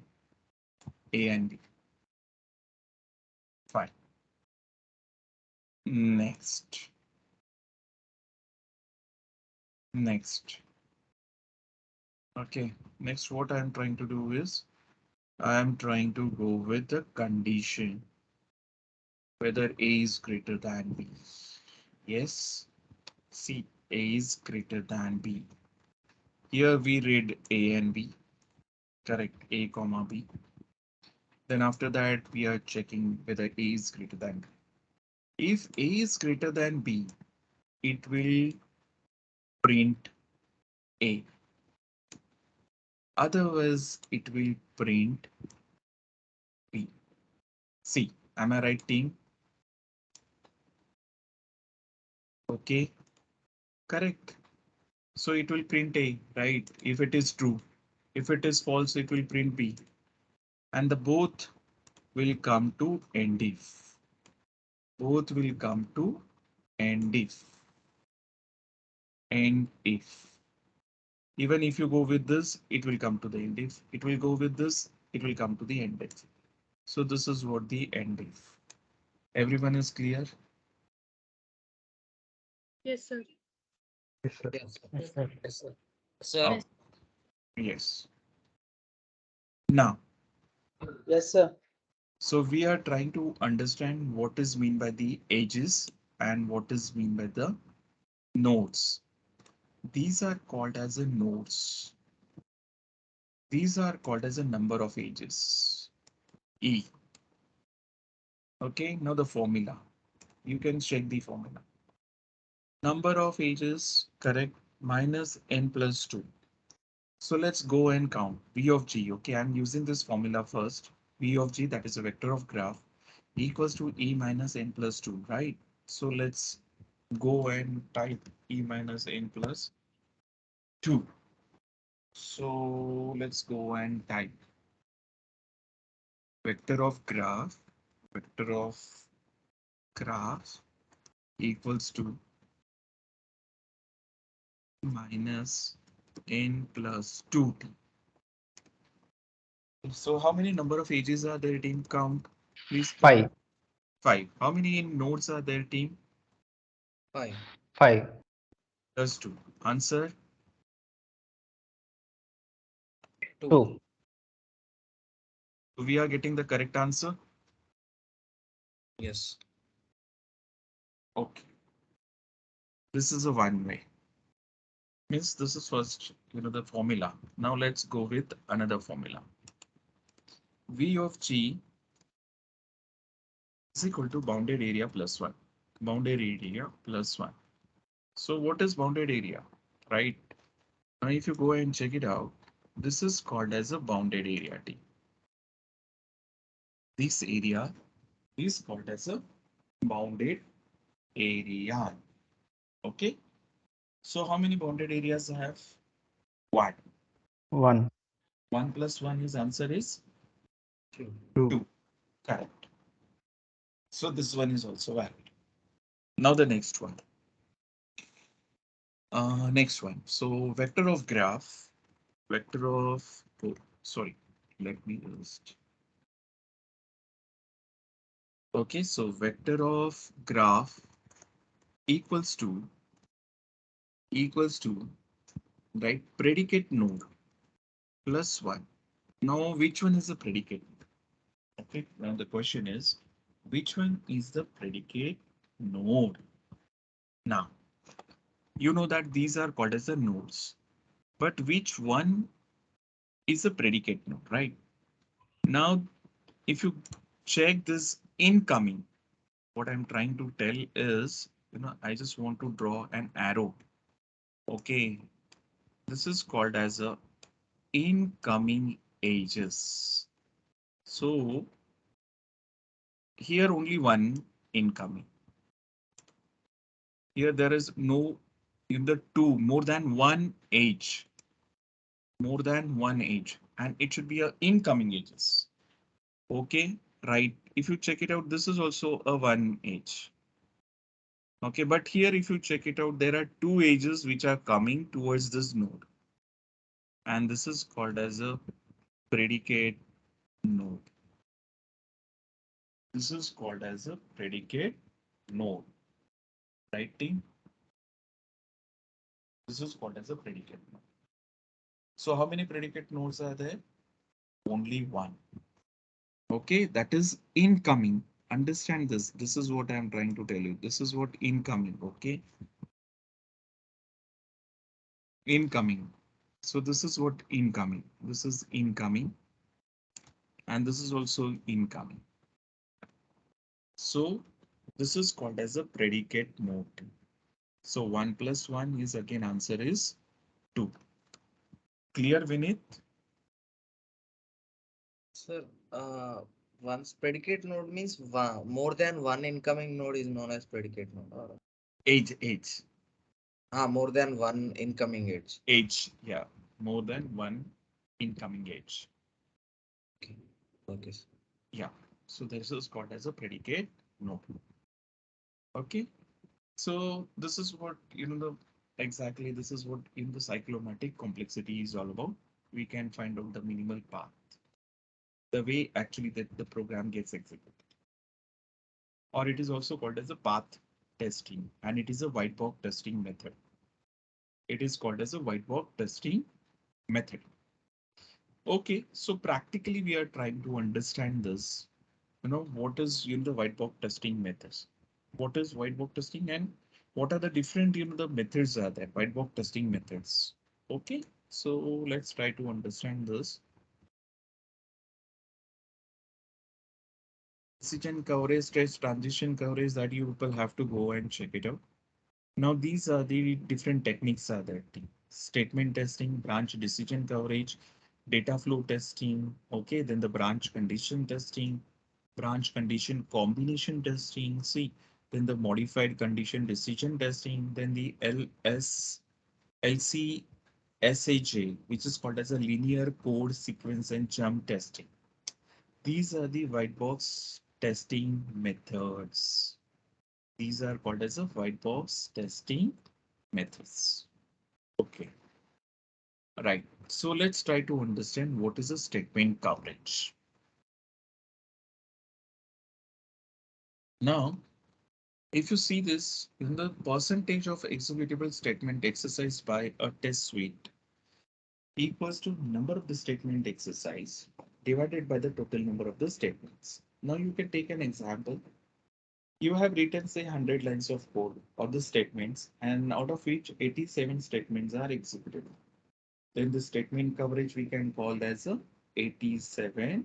A and B. Fine. Next. Next. Okay. Next, what I'm trying to do is I'm trying to go with the condition whether A is greater than B. Yes. See, A is greater than B. Here we read A and B. Correct. A comma B. Then after that, we are checking whether A is greater than B. If A is greater than B, it will print A. Otherwise, it will print B. See, am I right, team? Okay, correct. So it will print A, right? If it is true. If it is false, it will print B. And the both will come to end if. Both will come to end if. End if. Even if you go with this, it will come to the end if. It will go with this, it will come to the end if. So this is what the end if. Everyone is clear? Yes, sir. Yes, sir. Yes, sir. Oh, yes. Now, Yes, sir. so we are trying to understand what is mean by the edges and what is mean by the nodes. These are called as a nodes. These are called as a number of edges. E. Okay, now the formula. You can check the formula. Number of edges, correct, minus n plus 2. So let's go and count V of G. Okay, I'm using this formula first. V of G, that is a vector of graph, equals to E minus n plus 2, right? So let's go and type E minus n plus 2. So let's go and type vector of graph equals to minus n plus 2t. So how many number of edges are there, team? Count, please. Five. 5. How many nodes are there, team? Five. Plus 2. Answer. Two. We are getting the correct answer. Yes. Okay. This is a one way. Means this is first, the formula. Now let's go with another formula. V of G is equal to bounded area plus 1. Bounded area plus 1. So what is bounded area, right? Now if you go and check it out, this is called as a bounded area T. This area is called as a bounded area. Okay. So how many bounded areas I have? One. One. 1 plus 1 is answer is Two. 2. Correct. So this one is also valid. Now the next one. Next one. So vector of graph, vector of, oh, sorry. let me just. Okay, so vector of graph equals to right predicate node plus one. Now, which one is the predicate? Okay, now the question is, which one is the predicate node? Now, you know that these are called as the nodes, but which one is a predicate node, right? Now, if you check this incoming, what I'm trying to tell is, I just want to draw an arrow. Okay, this is called as a incoming edges. So here only one incoming. Here there is no in the two more than one edge, and it should be a incoming edges. Okay, right. If you check it out, this is also a one edge. Okay, but here if you check it out, there are two edges which are coming towards this node. And this is called as a predicate node. This is called as a predicate node. Right, team? This is called as a predicate node. So how many predicate nodes are there? Only one. Okay, that is incoming. Understand this. This is what I'm trying to tell you. This is what incoming. Okay. Incoming. So this is what incoming. This is incoming. And this is also incoming. So this is called as a predicate node. So 1 plus 1 is again answer is 2. Clear, Vinith? Sir, once predicate node means one, more than one incoming node is known as predicate node. Age. More than one incoming edge. Age, yeah. More than one incoming age. Okay. Okay. Sir. Yeah. So this is called as a predicate node. Okay. So this is what, exactly this is what in the cyclomatic complexity is all about. We can find out the minimal path. The way actually that the program gets executed. Or it is also called as a path testing, and it is a white box testing method. It is called as a white box testing method. Okay, so practically we are trying to understand this. What is the white box testing methods? What is white box testing and what are the different the methods are there? White box testing methods. Okay, so let's try to understand this. Decision coverage test, transition coverage that you people have to go and check it out. Now these are the different techniques are there. Statement testing, branch decision coverage, data flow testing, okay, then the branch condition testing, branch condition combination testing, see, then the modified condition decision testing, then the LCSAJ, which is called as a linear code sequence and jump testing. These are the white box testing methods. These are called as a white box testing methods. Okay. Right. So let's try to understand what is a statement coverage. Now, if you see this in the percentage of executable statement exercised by a test suite equals to number of the statement exercise divided by the total number of the statements. Now you can take an example. You have written say 100 lines of code or the statements and out of which 87 statements are executable. Then the statement coverage we can call as a 87%.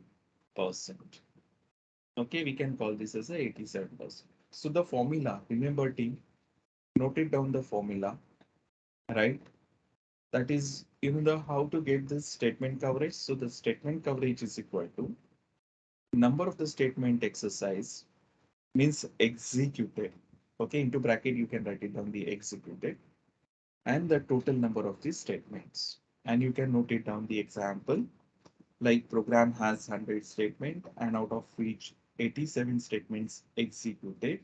Okay, we can call this as a 87%. So the formula, remember team, note it down the formula, right? That is, the how to get this statement coverage. So the statement coverage is equal to number of the statement exercise means executed. Okay, into bracket, you can write it down the executed and the total number of these statements. And you can note it down the example like program has 100 statement and out of which 87 statements executed.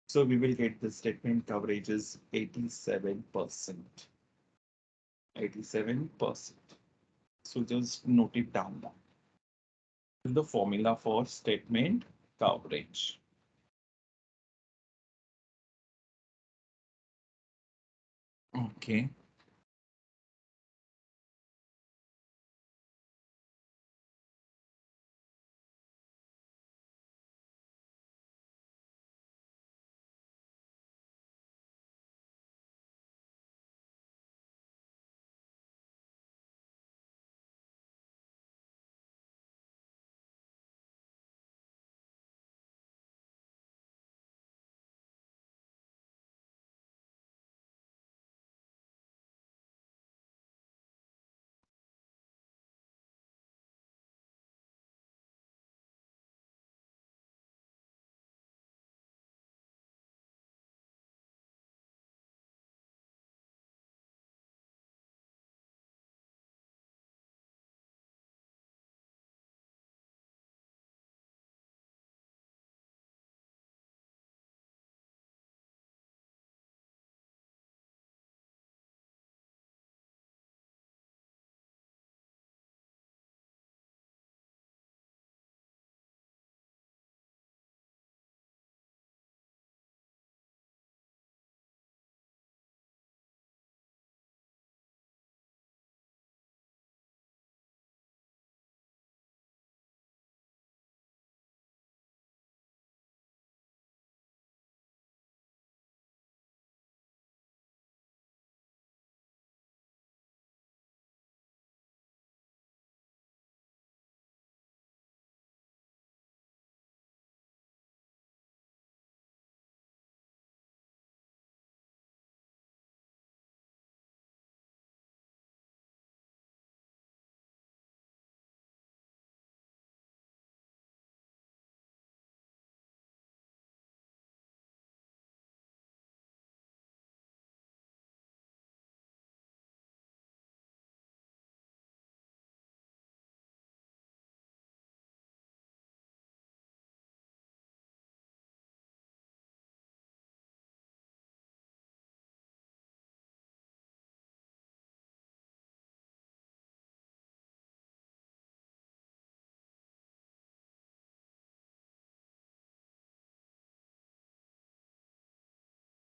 So we will get the statement coverage is 87%. 87%. So just note it down. the formula for statement coverage. Okay.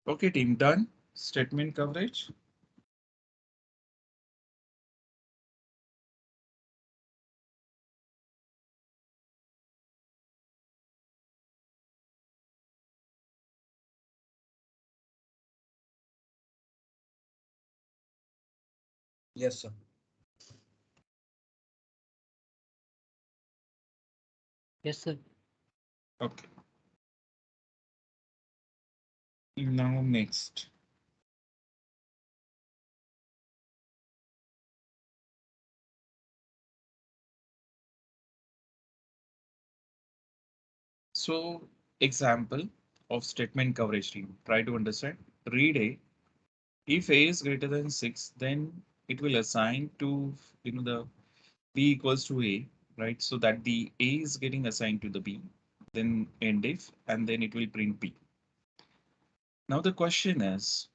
Okay, team, done. Statement coverage. Yes, sir. Yes, sir. Okay. Now next. So example of statement coverage team. Try to understand. Read A. If A is greater than 6, then it will assign to the B equals to A, right? So that the A is getting assigned to the B, then end if, and then it will print B. Now the question is,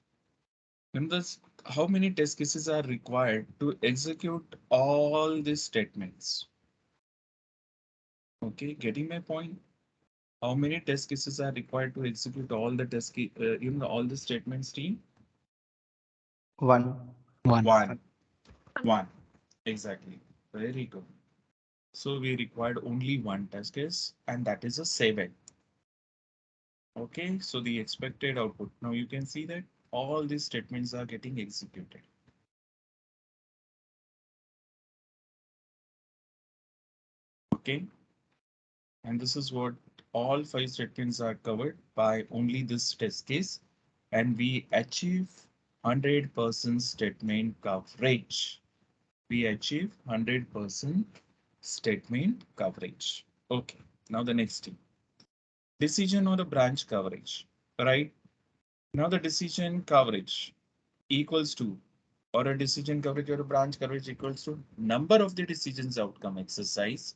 how many test cases are required to execute all these statements? Okay, getting my point? How many test cases are required to execute all the all the statements, team? One. One. One. One. Exactly. Very good. So we required only one test case, and that is a 7. Okay, so the expected output. Now you can see that all these statements are getting executed. Okay, and this is what all 5 statements are covered by only this test case, and we achieve 100% statement coverage. We achieve 100% statement coverage. Okay, now the next thing, decision or a branch coverage, right? Now the decision coverage equals to, or a decision coverage or a branch coverage equals to number of the decisions outcome exercise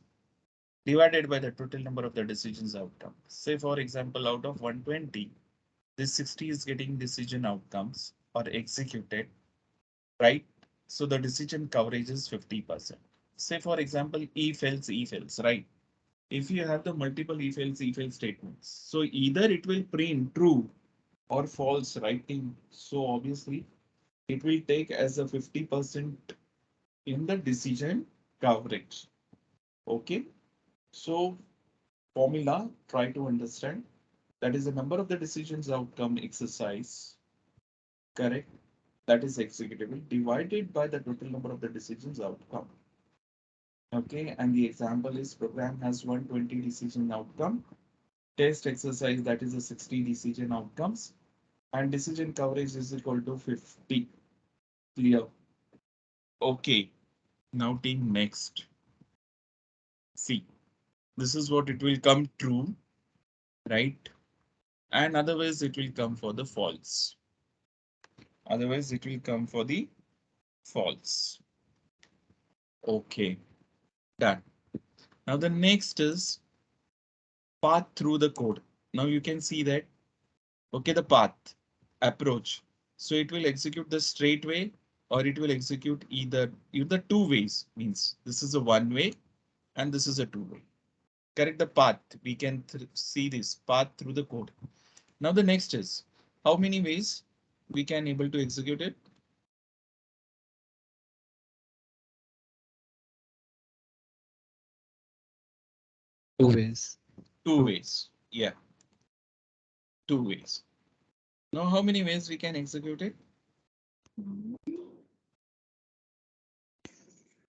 divided by the total number of the decisions outcome. Say for example, out of 120, this 60 is getting decision outcomes or executed, right? So the decision coverage is 50%. Say for example, E fails, right? if you have the multiple if else statements. So either it will print true or false writing. So obviously it will take as a 50% in the decision coverage. Okay. So formula, try to understand. That is the number of the decisions outcome exercise. Correct. That is executable divided by the total number of the decisions outcome. Okay. And the example is program has 120 decision outcome. Test exercise, that is a 60 decision outcomes, and decision coverage is equal to 50. Clear? Okay. Now team next. See, this is what it will come true, right? And otherwise it will come for the false. Otherwise it will come for the false. Okay, done. Now the next is path through the code. Now you can see that, okay, the path approach. So it will execute the straight way or it will execute either two ways, means this is a one way and this is a two way. Correct, the path. We can see this path through the code. Now the next is how many ways we can able to execute it. Two ways. Two ways. Yeah, two ways. Now how many ways we can execute it?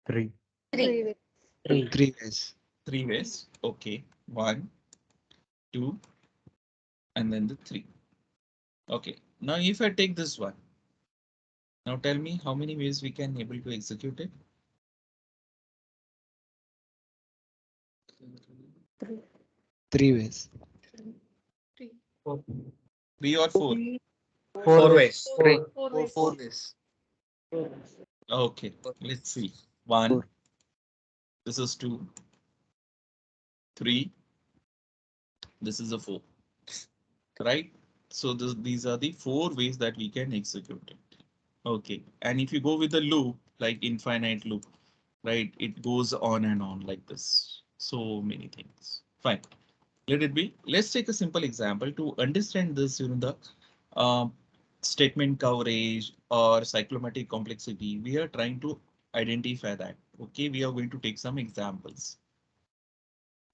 Three. Three. Three ways. Three ways. Okay, one, two, and then the three. Okay, now if I take this one, now tell me how many ways we can able to execute it. Three ways. Three. Three or four? Four ways. Three. Four ways. Four ways. Okay, let's see. One, Four. this is two, three, this is a four, right? So these are the four ways that we can execute it. Okay, and if you go with the loop, like infinite loop, right? It goes on and on like this. So many things. Fine. Let it be. Let's take a simple example to understand this, the statement coverage or cyclomatic complexity. We are trying to identify that. Okay, we are going to take some examples.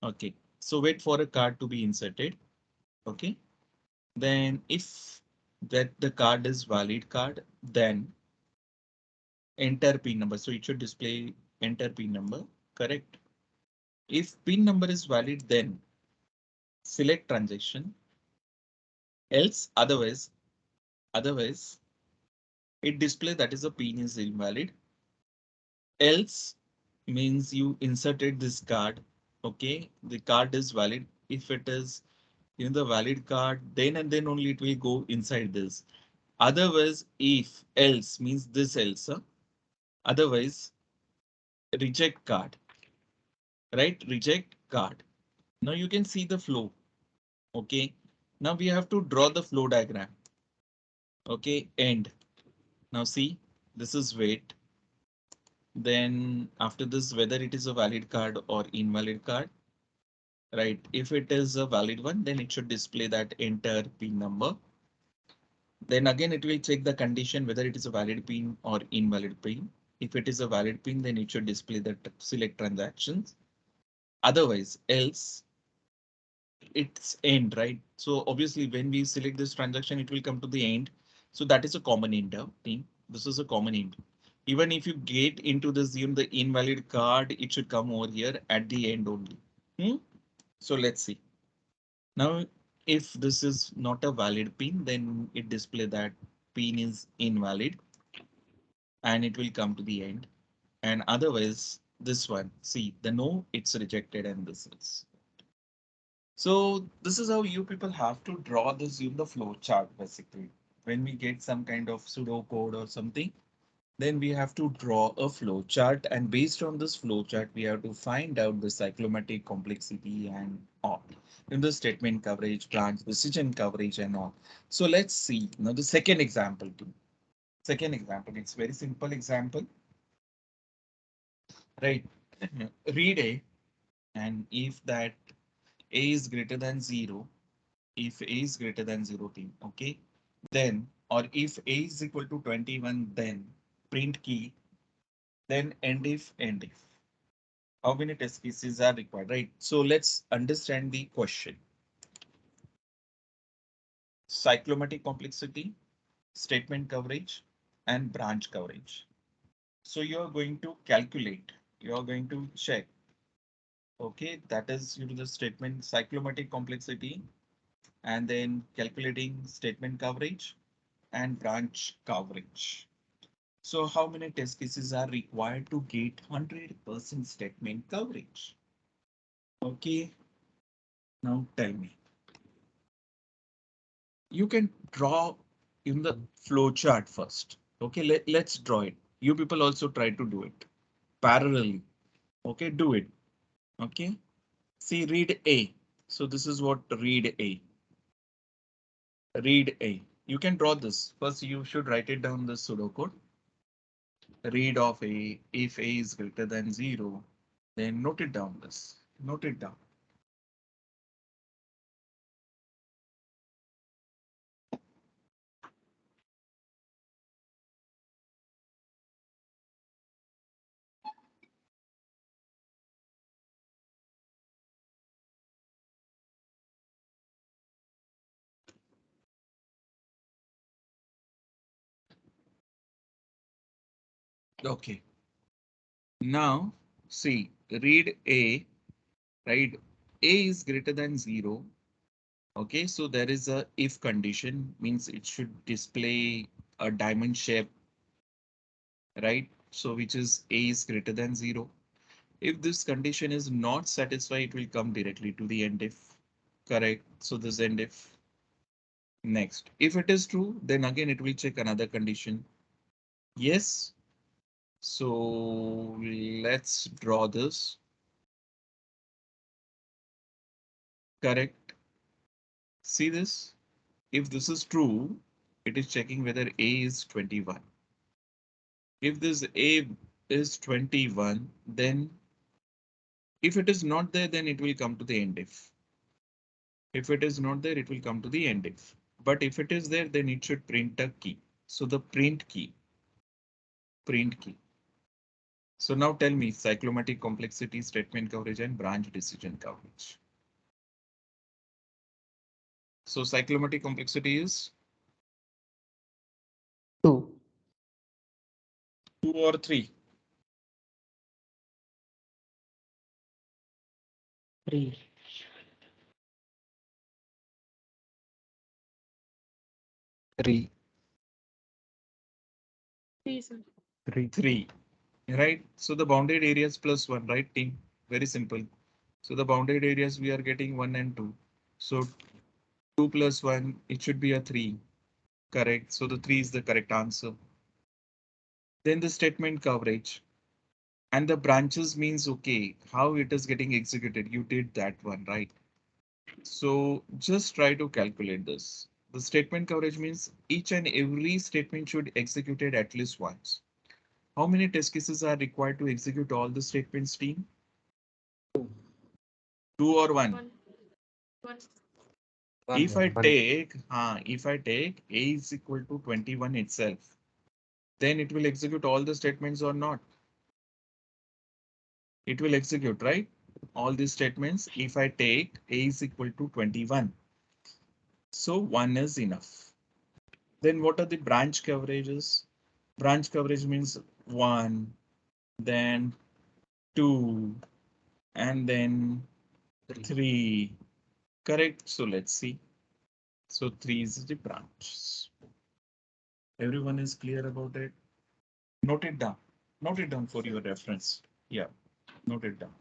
Okay, so wait for a card to be inserted. Okay, then if that the card is valid card, then enter pin number. So it should display enter pin number, correct? If pin number is valid, then select transaction. Else, otherwise it display that is a pin is invalid. Else means you inserted this card. Okay, the card is valid. If it is in the valid card, then and then only it will go inside this. Otherwise, if else means this else. Otherwise, reject card. Right? Reject card. Now you can see the flow. Okay. Now we have to draw the flow diagram. Okay, end. Now see, this is wait. Then after this, whether it is a valid card or invalid card, right? If it is a valid one, then it should display that enter pin number. Then again, it will check the condition whether it is a valid pin or invalid pin. If it is a valid pin, then it should display the select transactions. Otherwise, else it's end, right? So obviously, when we select this transaction, it will come to the end. So that is a common end team. This is a common end. Even if you get into this, the invalid card, it should come over here at the end only. So let's see. Now, if this is not a valid pin, then it display that pin is invalid and it will come to the end. And otherwise, this one, see the no, it's rejected and this is. So this is how you people have to draw this in the flow chart basically. When we get some kind of pseudo code or something, then we have to draw a flow chart, and based on this flow chart, we have to find out the cyclomatic complexity and all in the statement coverage, branch decision coverage and all. So let's see now the second example too. Second example, it's very simple example, right? Read a And if that A is greater than 0, if A is greater than 0 team, okay, then, or if A is equal to 21, then print key, then end if. How many test cases are required, right? So let's understand the question. Cyclomatic complexity, statement coverage, and branch coverage. So you're going to calculate, you're going to check. Okay, that is due to the statement cyclomatic complexity, and then calculating statement coverage and branch coverage. So how many test cases are required to get 100% statement coverage? Okay, now tell me. You can draw in the flow chart first. Okay, let's draw it. You people also try to do it parallelly. Okay, do it. Okay, see, read A. So this is what read A. Read A. You can draw this. First, you should write it down the pseudocode. Read of A. If A is greater than 0, then note it down this. Note it down. Okay. Now, see, read A, right? A is greater than 0. Okay, so there is a if condition, means it should display a diamond shape, right? So which is A is greater than 0. If this condition is not satisfied, it will come directly to the end if. Correct. So this end if. Next, if it is true, then again it will check another condition. Yes. So let's draw this. Correct. See this? If this is true, it is checking whether A is 21. If this A is 21, then if it is not there, then it will come to the end if. If it is not there, it will come to the end if. But if it is there, then it should print a key. So the print key. So now tell me cyclomatic complexity, statement coverage, and branch decision coverage. So cyclomatic complexity is 2. 2 or 3. 3. 3. 3, sir. 3. 3. Right? So the bounded areas plus 1, right, team? Very simple. So the bounded areas we are getting 1 and 2. So 2 plus 1, it should be a 3. Correct. So the 3 is the correct answer. Then the statement coverage. And the branches means, okay, how it is getting executed. You did that one, right? So just try to calculate this. The statement coverage means each and every statement should execute it at least once. How many test cases are required to execute all the statements, team? 2 or 1? 1. 1. If I 1. take, A is equal to 21 itself, then it will execute all the statements or not? It will execute, right? All these statements, if I take A is equal to 21. So 1 is enough. Then what are the branch coverages? Branch coverage means 1, then 2, and then 3. Correct. So let's see. So 3 is the branch. Everyone is clear about it? Note it down. Note it down for your reference. Yeah, note it down.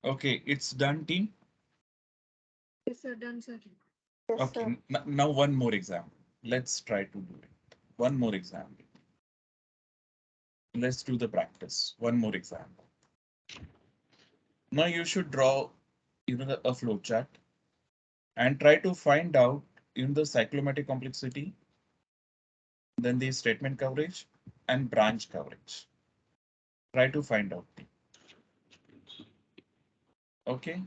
Okay, it's done, team. Yes, sir. Done, sir. Okay, now one more example. Let's try to do it. One more example. Let's do the practice. One more example. Now you should draw, a flow chart and try to find out, the cyclomatic complexity, then the statement coverage and branch coverage. Try to find out. Okay.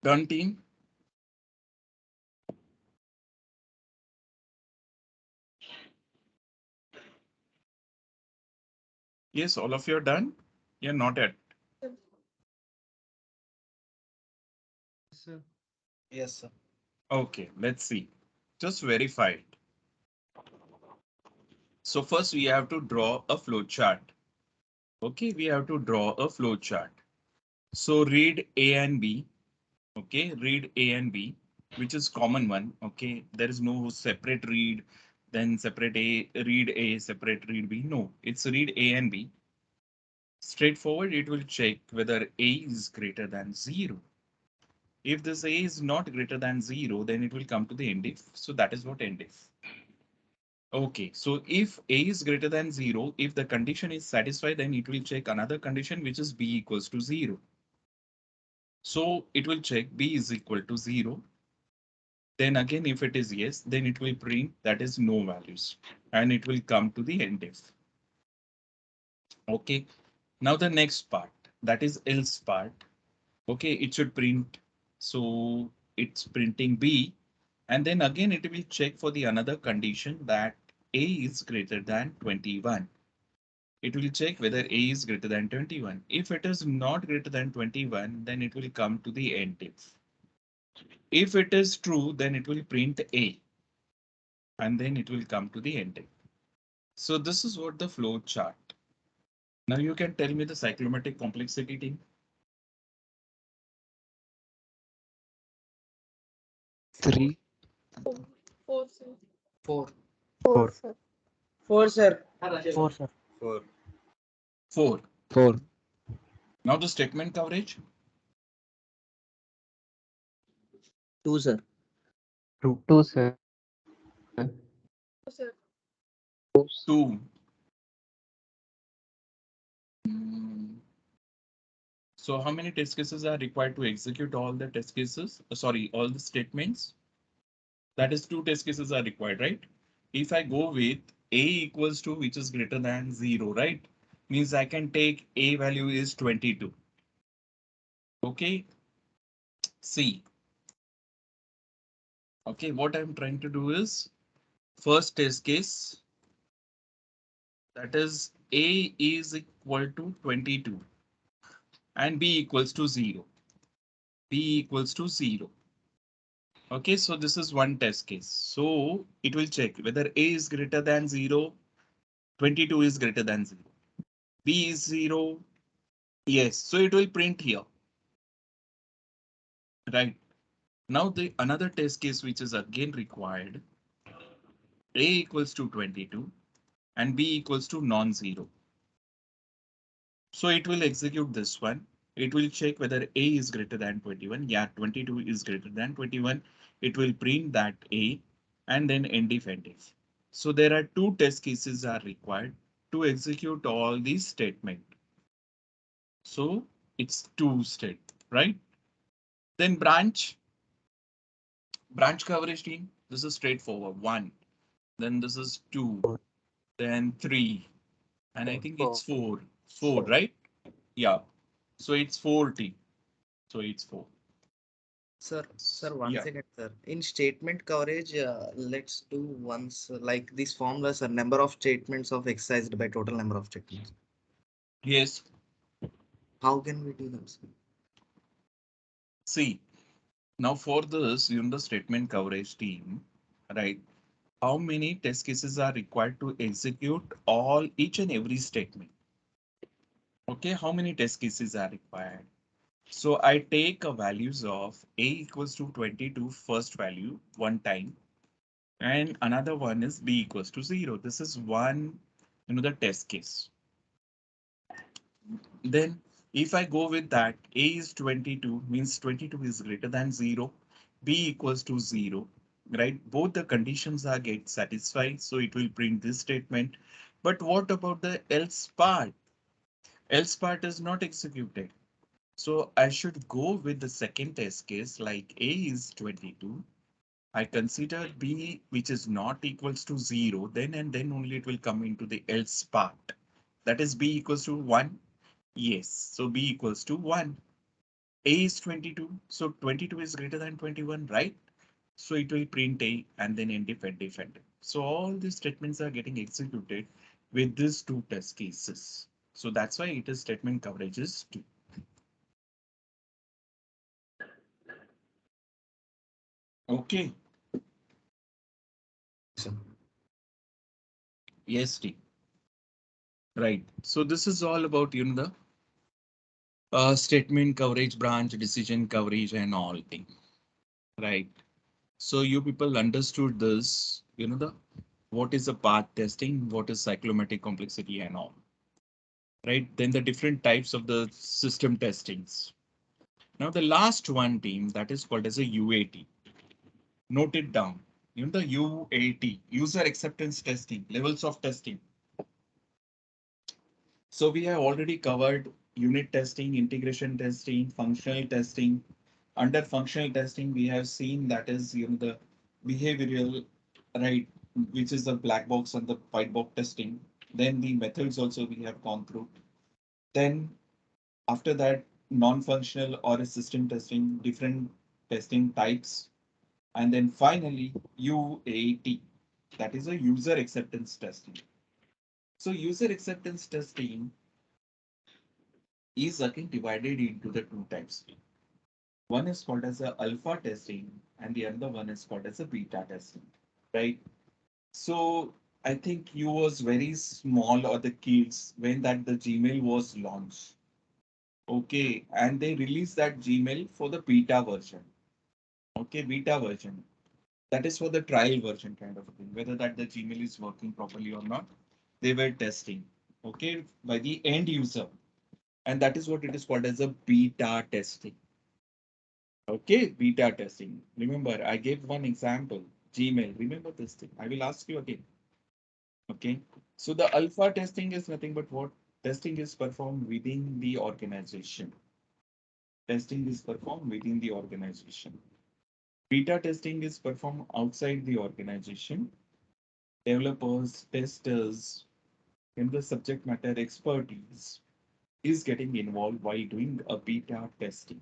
Done, team? Yes, all of you are done? You're not yet. Sir. Yes, sir. Okay, let's see. Just verify it. So first we have to draw a flow chart. Okay, we have to draw a flow chart. So read A and B. Okay, read A and B, which is common one. Okay, there is no separate read, then separate read A, separate read B. No, it's read A and B. Straightforward, it will check whether A is greater than 0. If this A is not greater than 0, then it will come to the end if. So that is what end if. Okay, so if A is greater than 0, if the condition is satisfied, then it will check another condition, which is B equals to 0. So it will check B is equal to 0. Then again, if it is yes, then it will print that is no values and it will come to the end if. Okay, now the next part, that is else part. Okay, it should print. So it's printing B. And then again, it will check for the another condition that A is greater than 21. It will check whether A is greater than 21. If it is not greater than 21, then it will come to the end if. If it is true, then it will print A and then it will come to the end if. So this is what the flow chart. Now you can tell me the cyclomatic complexity team. 3, 4, sir. 4. 4. Sir. 4, sir. 4, sir. 4. 4. 4, Now the statement coverage. 2, sir. 2. 2, sir. Sir. 2. Hmm. So how many test cases are required to execute all the test cases? Sorry, all the statements. That is 2 test cases are required, right? If I go with A equals to which is greater than 0, right? Means I can take A value is 22. Okay. C. Okay, what I'm trying to do is first test case, that is A is equal to 22 and B equals to 0. B equals to 0. Okay, so this is one test case. So it will check whether A is greater than 0, 22 is greater than 0. B is 0. Yes, so it will print here. Right. Now the another test case which is again required. A equals to 22 and B equals to non-zero. So it will execute this one. It will check whether A is greater than 21. Yeah, 22 is greater than 21. It will print that A and then end if end if. So there are 2 test cases are required to execute all these statement. So it's 2 state, right? Then branch coverage team. This is straightforward. 1. Then this is 2. Then 3. And I think it's 4. 4, right? Yeah. So it's 4T. So it's 4. Sir, one Yeah. second, sir. In statement coverage, let's do once like this formula, sir. Number of statements of exercised by total number of statements. Yes. How can we do that, sir? See, now for this, the statement coverage team, right? How many test cases are required to execute all each and every statement? Okay, how many test cases are required? So I take a values of A equals to 22 first value one time, and another one is B equals to 0. This is one, the test case. Then if I go with that, A is 22 means 22 is greater than 0, B equals to 0, right? Both the conditions are get satisfied, so it will print this statement. But what about the else part? Else part is not executed. So I should go with the second test case like A is 22. I consider B which is not equals to 0, then and then only it will come into the else part. That is B equals to 1. Yes, so B equals to 1. A is 22, so 22 is greater than 21, right? So it will print A and then NDIF and diff and diff. So all these statements are getting executed with these two test cases. So that's why it is statement coverage is 2. Okay. So, Yes, T. Right. So this is all about, the statement coverage, branch decision coverage and all thing. Right. So you people understood this, the what is the path testing, what is cyclomatic complexity and all. Right. Then the different types of the system testings. Now the last one team that is called as a UAT. Note it down. The UAT, user acceptance testing, levels of testing. So we have already covered unit testing, integration testing, functional testing. Under functional testing, we have seen that is the behavioral, right, which is the black box and the white box testing. Then the methods also we have gone through. Then after that, non-functional or a system testing, different testing types. And then finally, UAT, that is a user acceptance testing. So user acceptance testing is again divided into the two types. One is called as a alpha testing and the other one is called as a beta testing, right? So I think you was very small or the kids when that the Gmail was launched. Okay, and they released that Gmail for the beta version. Okay, beta version. That is for the trial version kind of a thing, whether that the Gmail is working properly or not. They were testing, okay, by the end user. And that is what it is called as a beta testing. Okay, beta testing. Remember, I gave one example, Gmail. Remember this thing. I will ask you again. Okay, so the alpha testing is nothing but what testing is performed within the organization. Testing is performed within the organization. Beta testing is performed outside the organization. Developers, testers, and the subject matter expertise is getting involved while doing a beta testing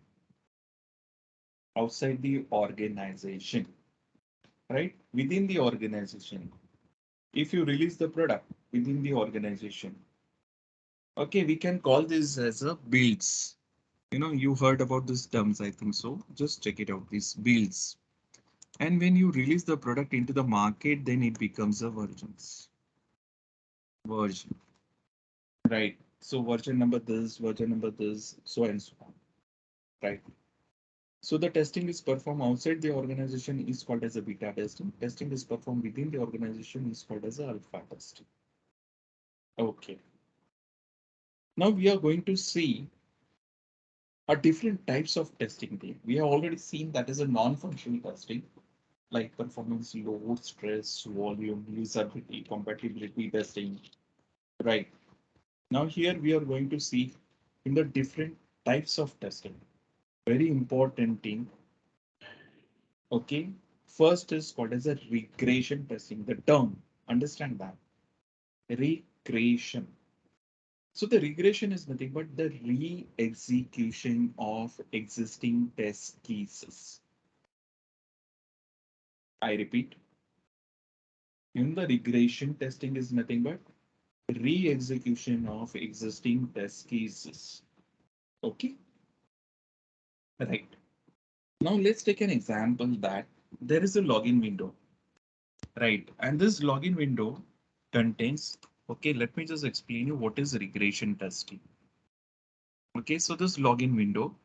outside the organization, right? Within the organization, if you release the product within the organization, okay, we can call this as a builds. You heard about these terms, I think so. Just check it out, these builds. And when you release the product into the market, then it becomes a version, right? So version number this, so and so on, right? So the testing is performed outside the organization is called as a beta testing. Testing is performed within the organization is called as a alpha testing. Okay. Now we are going to see a different types of testing there. We have already seen that is a non-functional testing, like performance load, stress, volume, usability, compatibility testing. Right. Now here we are going to see in the different types of testing. Very important thing. Okay. First is called as a regression testing. The term, understand that. Regression. So the regression is nothing but the re-execution of existing test cases. I repeat, in the regression testing is nothing but re-execution of existing test cases. Okay, right. Now let's take an example that there is a login window, right? And this login window contains, okay, let me just explain you what is regression testing. Okay, so this login window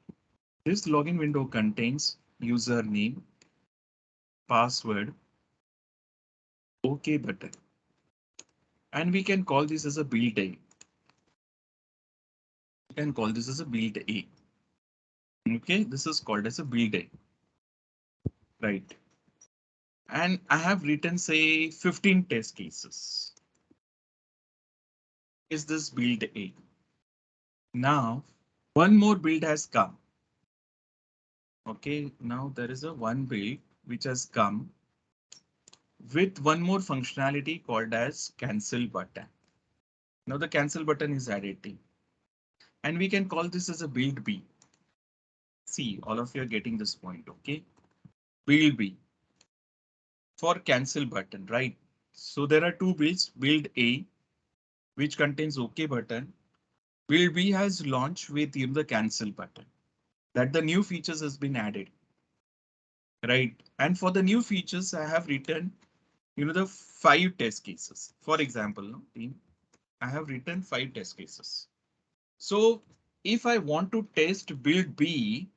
contains username, password, OK button. And we can call this as a build A. We can call this as a build A. Okay, this is called as a build A. Right. And I have written, say, 15 test cases. Is this build A? Now, one more build has come. Okay, now there is a one build which has come with one more functionality called as cancel button. Now the cancel button is added, and we can call this as a build B. See, all of you are getting this point, okay? Build B for cancel button, right? So there are two builds, build A, which contains OK button. Build B has launched with the cancel button that the new features has been added, right? And for the new features, I have written, the 5 test cases. For example, no, team, I have written 5 test cases. So if I want to test build B,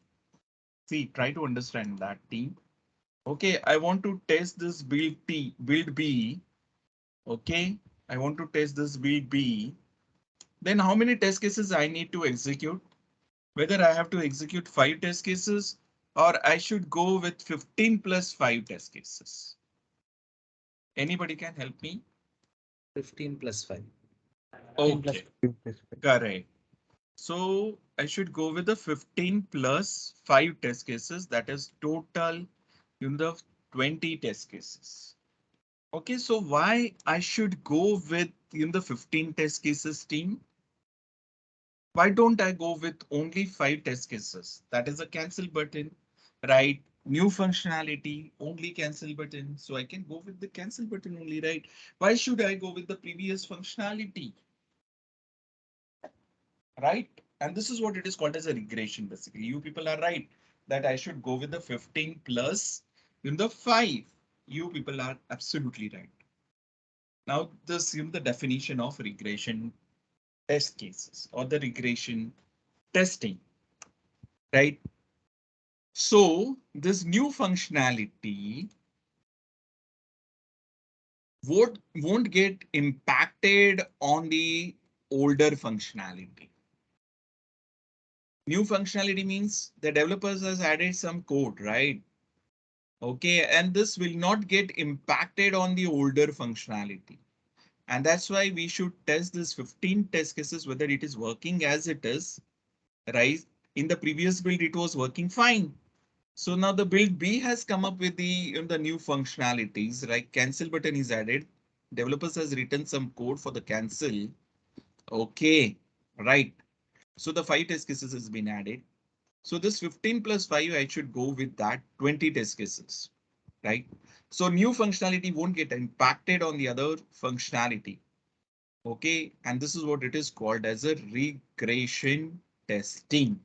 see, try to understand that team. Okay, I want to test this build B. Okay, I want to test this build B. Then how many test cases I need to execute? Whether I have to execute 5 test cases or I should go with 15 plus 5 test cases. Anybody can help me? 15 plus 5. Okay, 15 plus 5. correct. So I should go with the 15 plus 5 test cases. That is total in the 20 test cases. Okay, so why I should go with the 15 test cases team? Why don't I go with only 5 test cases? That is a cancel button, right? New functionality, only cancel button. So I can go with the cancel button only, right? Why should I go with the previous functionality? Right? And this is what it is called as a regression. Basically, you people are right that I should go with the 15 plus in the 5. You people are absolutely right. Now, this is the definition of regression test cases or the regression testing, right? So this new functionality won't get impacted on the older functionality. New functionality means the developers has added some code, right? Okay, and this will not get impacted on the older functionality. And that's why we should test this 15 test cases, whether it is working as it is, right? In the previous build, it was working fine. So now the build B has come up with the new functionalities, like cancel button is added. Developers has written some code for the cancel. Okay, right. So the 5 test cases has been added. So this 15 plus 5, I should go with that 20 test cases, right? So new functionality won't get impacted on the other functionality. Okay, and this is what it is called as a regression testing.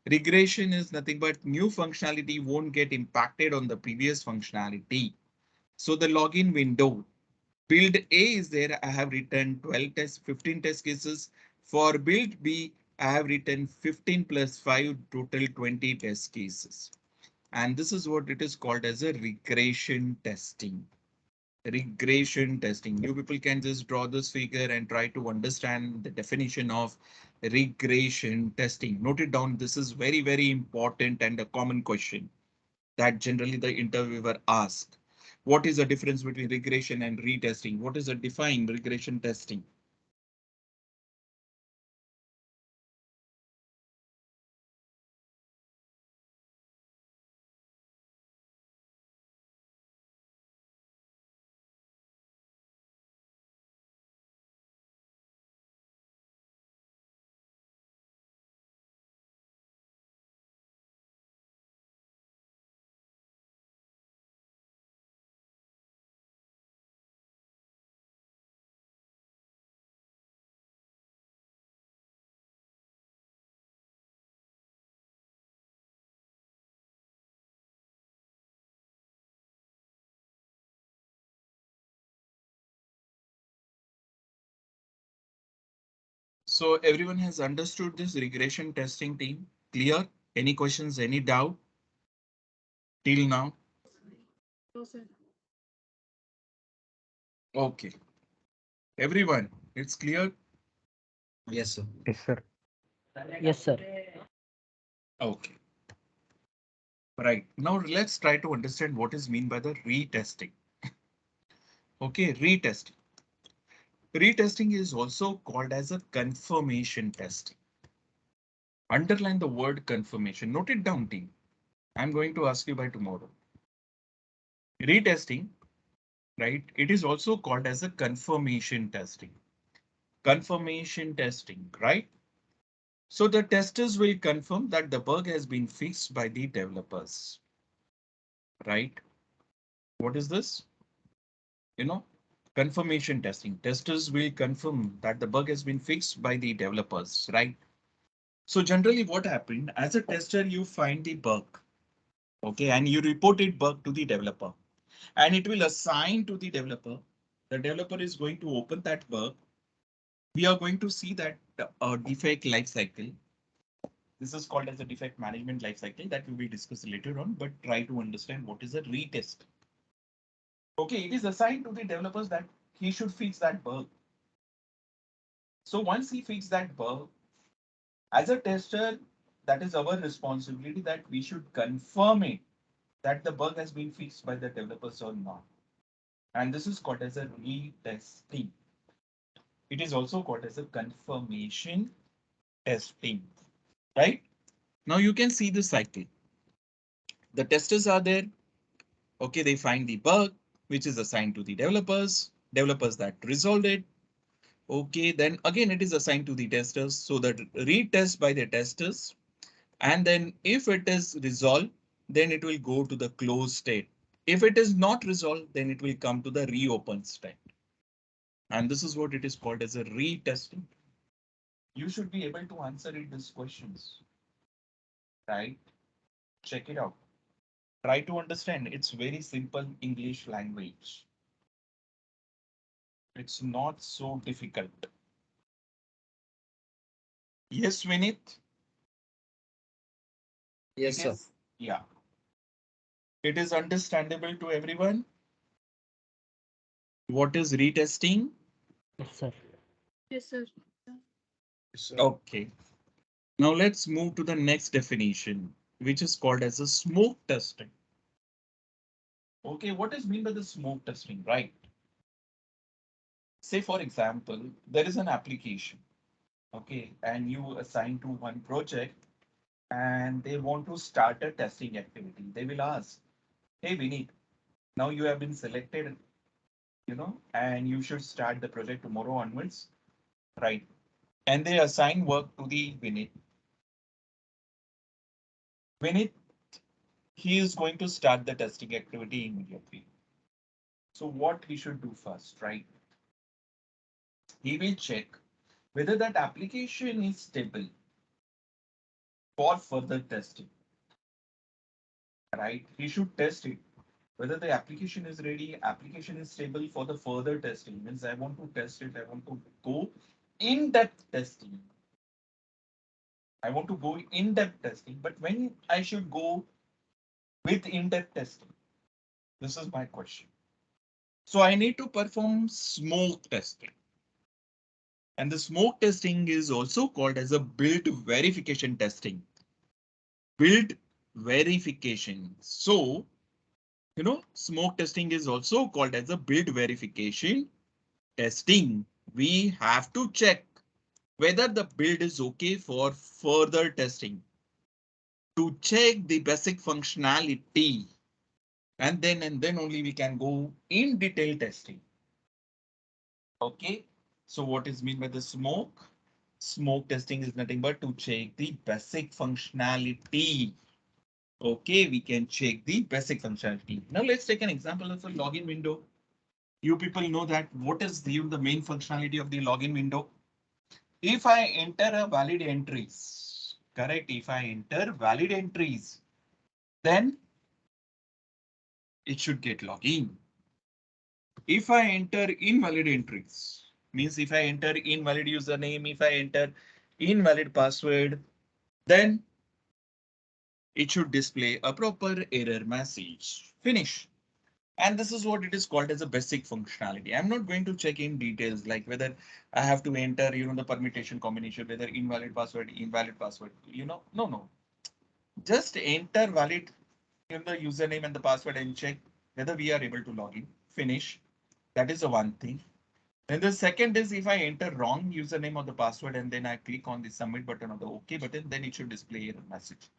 Regression is nothing but new functionality won't get impacted on the previous functionality. So the login window, build A is there. I have written 15 test cases. For build B, I have written 15 plus 5, total 20 test cases. And this is what it is called as a regression testing. Regression testing. You people can just draw this figure and try to understand the definition of regression testing. Note it down. This is very, very important and a common question that generally the interviewer asks. What is the difference between regression and retesting? What is the defined regression testing? So everyone has understood this regression testing team. Clear? Any questions, any doubt till now? No, sir. Okay. Everyone, it's clear? Yes, sir. Yes, sir. Yes, sir. Okay. Right. Now let's try to understand what is mean by the retesting. Okay, retesting. Retesting is also called as a confirmation testing. Underline the word confirmation. Note it down, team. I'm going to ask you by tomorrow. Retesting, right? It is also called as a confirmation testing. Confirmation testing, right? So the testers will confirm that the bug has been fixed by the developers, right? What is this? Confirmation testing. Testers will confirm that the bug has been fixed by the developers, right? So generally what happened, as a tester, you find the bug, okay, and you report it bug to the developer, and it will assign to the developer. The developer is going to open that bug. We are going to see that defect life cycle. This is called as a defect management life cycle that will be discussed later on, but try to understand what is a retest. Okay, it is assigned to the developers that he should fix that bug. So once he fixes that bug, as a tester, that is our responsibility that we should confirm it that the bug has been fixed by the developers or not. And this is called as a retesting. It is also called as a confirmation testing, right? Now you can see the cycle. The testers are there. Okay, they find the bug, which is assigned to the developers that resolved it. Okay, then again, it is assigned to the testers. So that retest by the testers. And then if it is resolved, then it will go to the closed state. If it is not resolved, then it will come to the reopen state. And this is what it is called as a retesting. You should be able to answer it these questions, right? Check it out. Try to understand. It's very simple English language. It's not so difficult. Yes, Vinit? Yes, It sir. is, yeah. It is understandable to everyone. What is retesting? Yes, sir. Yes, sir. Okay. Now let's move to the next definition, which is called as a smoke testing. Okay, what is mean by the smoke testing, right? Say, for example, there is an application, okay, and you assign to one project and they want to start a testing activity. They will ask, hey, Vinit, now you have been selected, and you should start the project tomorrow onwards, right? And they assign work to the Vinit. Vinit, he is going to start the testing activity immediately. So what he should do first, right? He will check whether that application is stable for further testing, right? He should test it. Whether the application is ready, application is stable for the further testing. Means I want to test it, I want to go in-depth testing. I want to go in-depth testing, but when I should go with in-depth testing? This is my question. So I need to perform smoke testing. And the smoke testing is also called as a build verification testing. Build verification. So, smoke testing is also called as a build verification testing. We have to check whether the build is okay for further testing to check the basic functionality. And then only we can go in detail testing. Okay. So what is mean by the smoke? Smoke testing is nothing but to check the basic functionality. Okay, we can check the basic functionality. Now let's take an example of a login window. You people know that what is the main functionality of the login window? If I enter a valid entries, correct? If I enter valid entries, then it should get login. If I enter invalid entries, means if I enter invalid username, if I enter invalid password, then it should display a proper error message. Finish. And this is what it is called as a basic functionality. I'm not going to check in details like whether I have to enter, the permutation combination, whether invalid password, no. Just enter valid the username and the password and check whether we are able to log in. Finish. That is the one thing. Then the second is if I enter wrong username or the password and then I click on the submit button or the OK button, then it should display a message.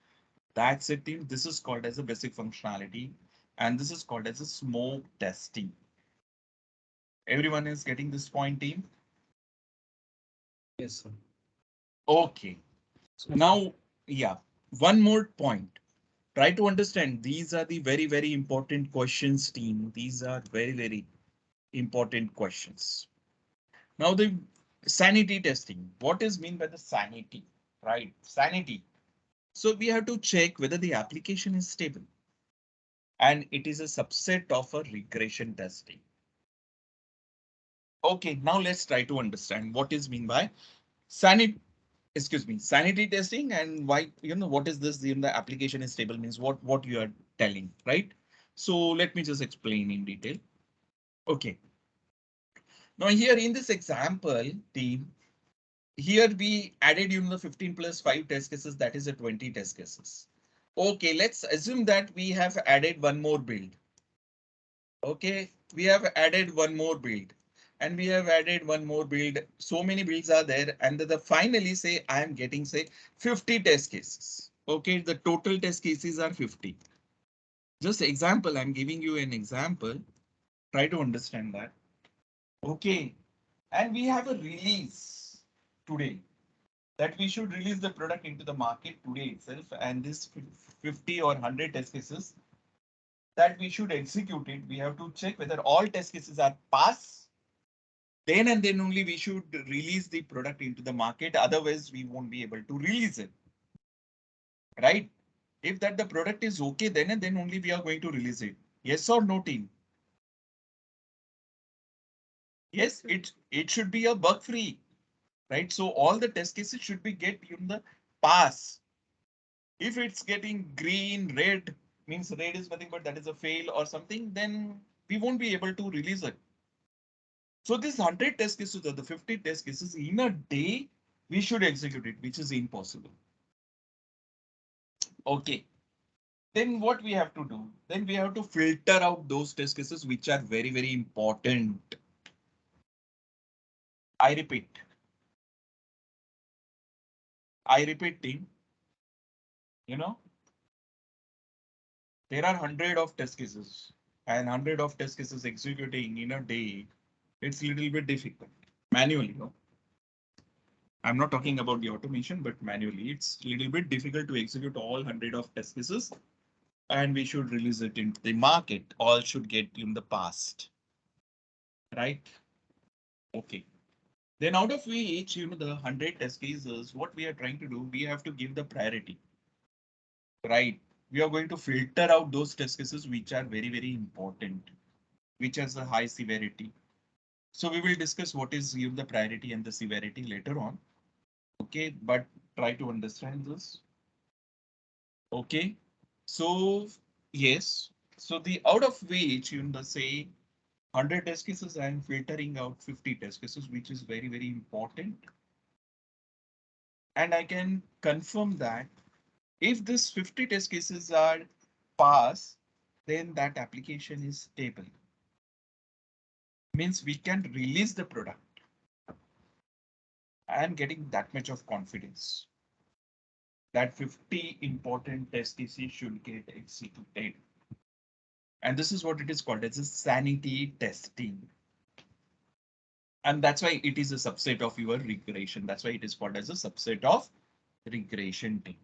That's it, team. This is called as a basic functionality, and this is called as a smoke testing. Everyone is getting this point, team? Yes, sir. Okay. Now, yeah, one more point. Try to understand these are the very, very important questions, team. These are very, very important questions. Now, the sanity testing. What is mean by the sanity? Right, sanity. So we have to check whether the application is stable. And it is a subset of a regression testing. Okay, now let's try to understand what is mean by sanity. Excuse me, sanity testing and why, what is this, the application is stable means what you are telling, right? So let me just explain in detail. Okay. Now here in this example, team, here we added, the 15 plus 5 test cases, that is a 20 test cases. Okay, let's assume that we have added one more build. Okay, we have added one more build and we have added one more build. So many builds are there and the finally say I am getting say 50 test cases. Okay, the total test cases are 50. Just example, I'm giving you an example. Try to understand that. Okay, and we have a release today that we should release the product into the market today itself, and this 50 or 100 test cases that we should execute it. We have to check whether all test cases are pass. Then and then only we should release the product into the market. Otherwise, we won't be able to release it. Right? If that the product is okay, then and then only we are going to release it. Yes or no, team? Yes, it should be a bug free, right? So all the test cases should be get in the pass. If it's getting green, red, means red is nothing but that is a fail or something, then we won't be able to release it. So this 100 test cases or the 50 test cases in a day, we should execute it, which is impossible. Okay. Then what we have to do? Then we have to filter out those test cases which are very, very important. I repeat, team, there are 100 of test cases and 100 of test cases executing in a day. It's a little bit difficult manually. No? I'm not talking about the automation, but manually it's a little bit difficult to execute all 100 of test cases. And we should release it into the market. All should get in the past. Right? Okay. Then out of which, the 100 test cases, what we are trying to do, we have to give the priority. Right? We are going to filter out those test cases which are very, very important, which has a high severity. So we will discuss what is the priority and the severity later on. Okay, but try to understand this. Okay, so yes, so the out of which say 100 test cases, I am filtering out 50 test cases, which is very, very important. And I can confirm that if this 50 test cases are pass, then that application is stable. Means we can release the product. I am getting that much of confidence that 50 important test cases should get executed. And this is what it is called as a sanity testing. And that's why it is a subset of your regression. That's why it is called as a subset of regression team.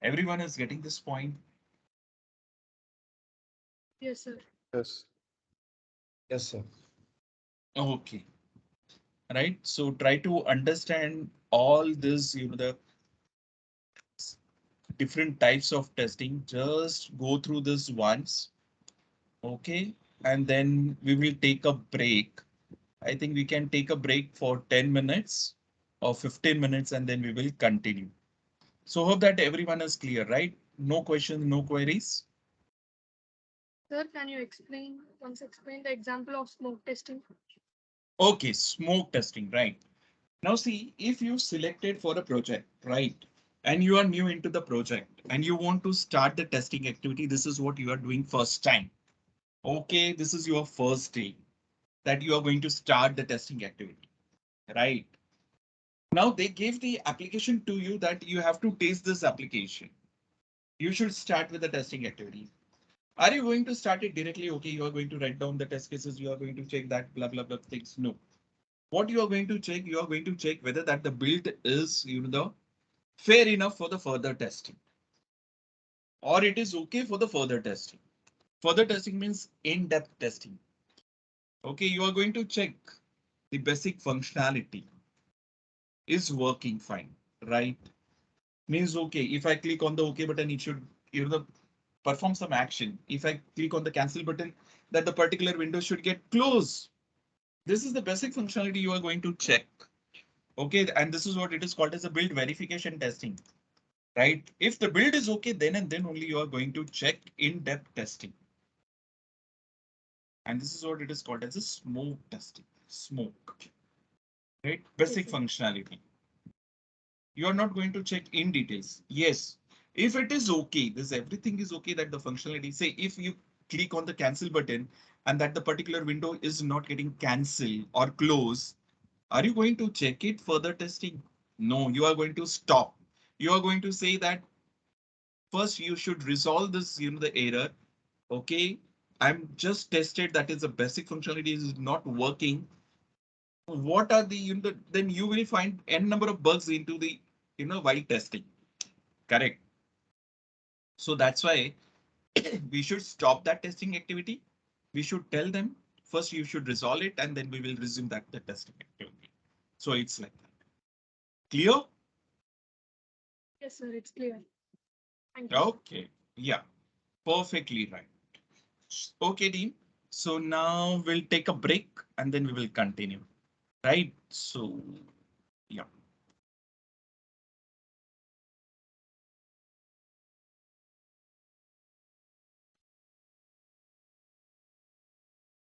Everyone is getting this point? Yes, sir. Yes. Yes, sir. Okay. Right. So try to understand all this, the different types of testing. Just go through this once. Okay. And then we will take a break. I think we can take a break for 10 minutes or 15 minutes and then we will continue. So hope that everyone is clear, right? No questions, no queries. Sir, can you explain the example of smoke testing? Okay, smoke testing, right? Now see, if you selected for a project, right? And you are new into the project and you want to start the testing activity, this is what you are doing first time. Okay, this is your first day that you are going to start the testing activity, right? Now they gave the application to you that you have to test this application. You should start with the testing activity. Are you going to start it directly? Okay, you are going to write down the test cases. You are going to check that blah, blah, blah things. No. What you are going to check, you are going to check whether that the build is, fair enough for the further testing, or it is okay for the further testing. Further testing means in-depth testing. Okay, you are going to check the basic functionality is working fine, right? Means okay, if I click on the OK button, it should perform some action. If I click on the cancel button, that the particular window should get closed. This is the basic functionality you are going to check. Okay, and this is what it is called as a build verification testing, right? If the build is okay, then and then only you are going to check in-depth testing. And this is what it is called as a smoke testing. Smoke, right? Basic functionality. You are not going to check in details. Yes, if it is okay, this everything is okay that the functionality, say if you click on the cancel button and that the particular window is not getting cancelled or closed, are you going to check it further testing? No, you are going to stop. You are going to say that first you should resolve this, the error. Okay, I'm just tested that is the basic functionality is not working. What are the, then you will find n number of bugs into the, while testing. Correct. So that's why we should stop that testing activity. We should tell them first you should resolve it and then we will resume the testing activity. So it's like that. Clear? Yes, sir, it's clear. Thank you. Okay. Yeah, perfectly right. Okay, team. So now we'll take a break and then we will continue. Right? So, yeah.